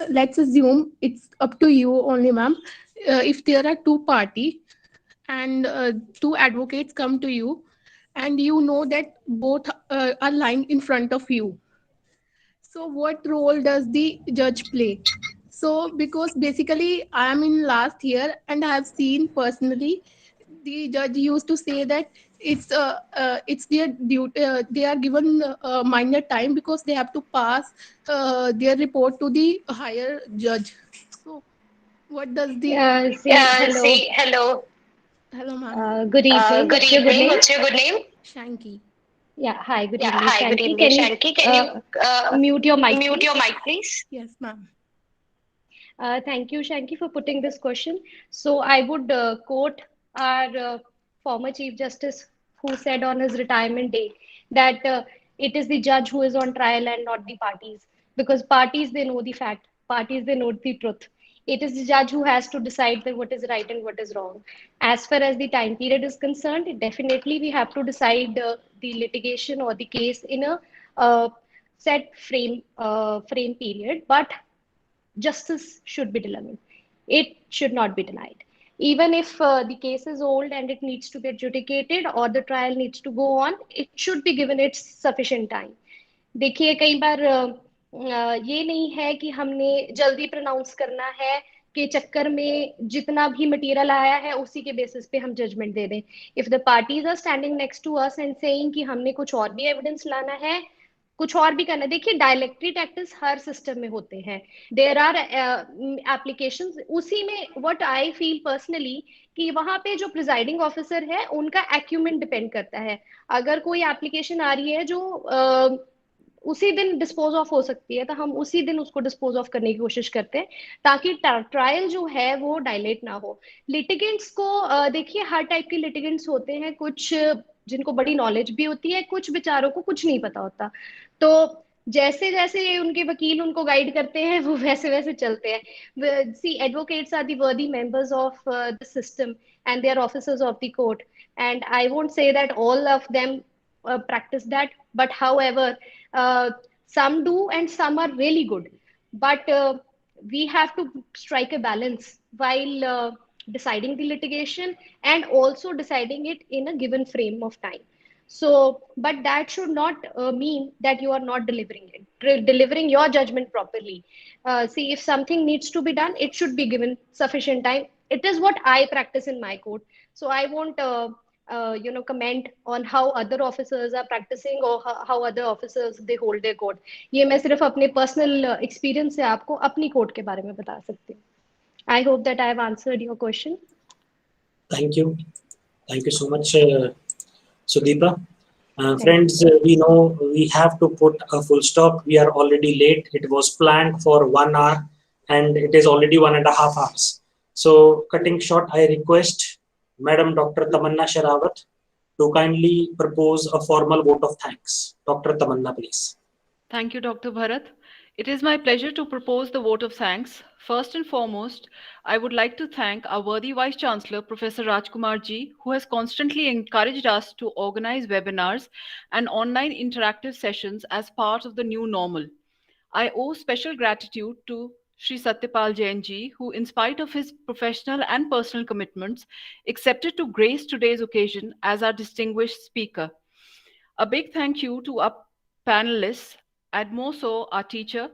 let's assume it's up to you only, ma'am. If there are two parties and two advocates come to you, and you know that both are lying in front of you, so what role does the judge play? So because basically I am in last year and I have seen personally the judge used to say that it's their duty, they are given minor time because they have to pass their report to the higher judge. So what does the Hello. hello ma'am. Good evening. What's your good name? Shanky. Yeah, hi, good Yeah, evening, hi, good Shanky. evening, Can Shanky. Can you mute your mic, mute please? your mic, please? Yes, ma'am. Thank you, Shanky, for putting this question. So I would quote our former Chief Justice who said on his retirement day that it is the judge who is on trial and not the parties, because parties, they know the fact, parties, they know the truth. It is the judge who has to decide that what is right and what is wrong. As far as the time period is concerned, definitely we have to decide the litigation or the case in a set frame period, but justice should be delivered. It should not be denied. Even if the case is old and it needs to be adjudicated or the trial needs to go on, it should be given its sufficient time. देखिए कई बार ये नहीं है कि हमने जल्दी pronounce करना है के चक्कर में जितना भी मटेरियल आया है उसी के बेसिस पे हम जजमेंट दे दें. If the parties are standing next to us and saying कि हमने कुछ और भी एविडेंस लाना है, कुछ और भी करना है. देखिए डायलेक्ट्री टैक्टिस हर सिस्टम में होते हैं. देयर आर एप्लीकेशंस उसी में. व्हाट आई फील पर्सनली कि वहां पे जो प्रिजाइडिंग ऑफिसर है उनका एक्यूमेंट डिपेंड करता है. अगर कोई एप्लीकेशन आ रही है जो उसी दिन डिस्पोज ऑफ हो सकती है तो हम उसी दिन उसको डिस्पोज ऑफ करने की कोशिश करते हैं ताकि ट्रायल जो है वो डायलेट ना हो. लिटिगेंट्स को देखिए हर टाइप के लिटिगेंट्स होते हैं, कुछ जिनको बड़ी नॉलेज भी होती है, कुछ बेचारों को कुछ नहीं पता होता. तो जैसे जैसे उनके वकील उनको गाइड करते हैं वो वैसे वैसे चलते हैं. सी एडवोकेट्स आर द वर्दी members of the system and they are officers of the court, and I won't say that all of them practice that, but however some do and some are really good, but we have to strike a balance while deciding the litigation and also deciding it in a given frame of time. So but that should not mean that you are not delivering your judgment properly. See, if something needs to be done, it should be given sufficient time. It is what I practice in my court, so I won't comment on how other officers are practicing or how other officers they hold their court. ये मैं सिर्फ अपने personal experience से आपको अपनी court के बारे में बता सकती हूँ. I hope that I have answered your question. Thank you so much, Sudeepa. Friends, we know we have to put a full stop. We are already late. It was planned for 1 hour and it is already 1.5 hours. So cutting short, I request Madam Dr. Tamanna Sherawat to kindly propose a formal vote of thanks. Dr. Tamanna, please. Thank you, Dr. Bharat. It is my pleasure to propose the vote of thanks. First and foremost, I would like to thank our worthy Vice Chancellor, Professor Rajkumar Ji, who has constantly encouraged us to organize webinars and online interactive sessions as part of the new normal. I owe special gratitude to Shri Satyapal Jain Ji, who, in spite of his professional and personal commitments, accepted to grace today's occasion as our distinguished speaker. A big thank you to our panelists, and more so our teacher,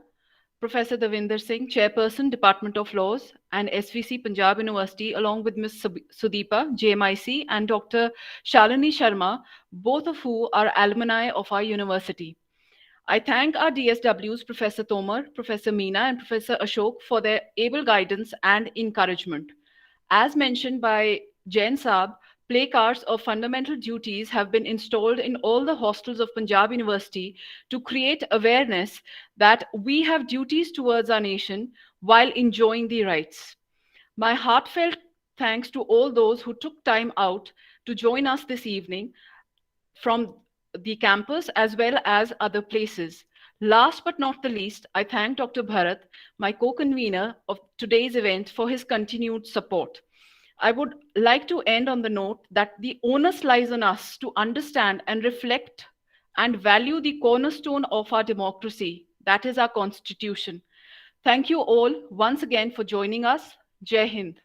Professor Davinder Singh, Chairperson, Department of Laws and SVC Punjab University, along with Ms. Sudeepa, JMIC, and Dr. Shalini Sharma, both of who are alumni of our university. I thank our DSWs, Professor Tomar, Professor Meena, and Professor Ashok for their able guidance and encouragement. As mentioned by Jain Saab, placards of fundamental duties have been installed in all the hostels of Punjab University to create awareness that we have duties towards our nation while enjoying the rights. My heartfelt thanks to all those who took time out to join us this evening from the campus as well as other places. Last but not the least, I thank Dr. Bharat, my co-convener of today's event, for his continued support. I would like to end on the note that the onus lies on us to understand and reflect and value the cornerstone of our democracy, that is our Constitution. Thank you all once again for joining us. Jai Hind.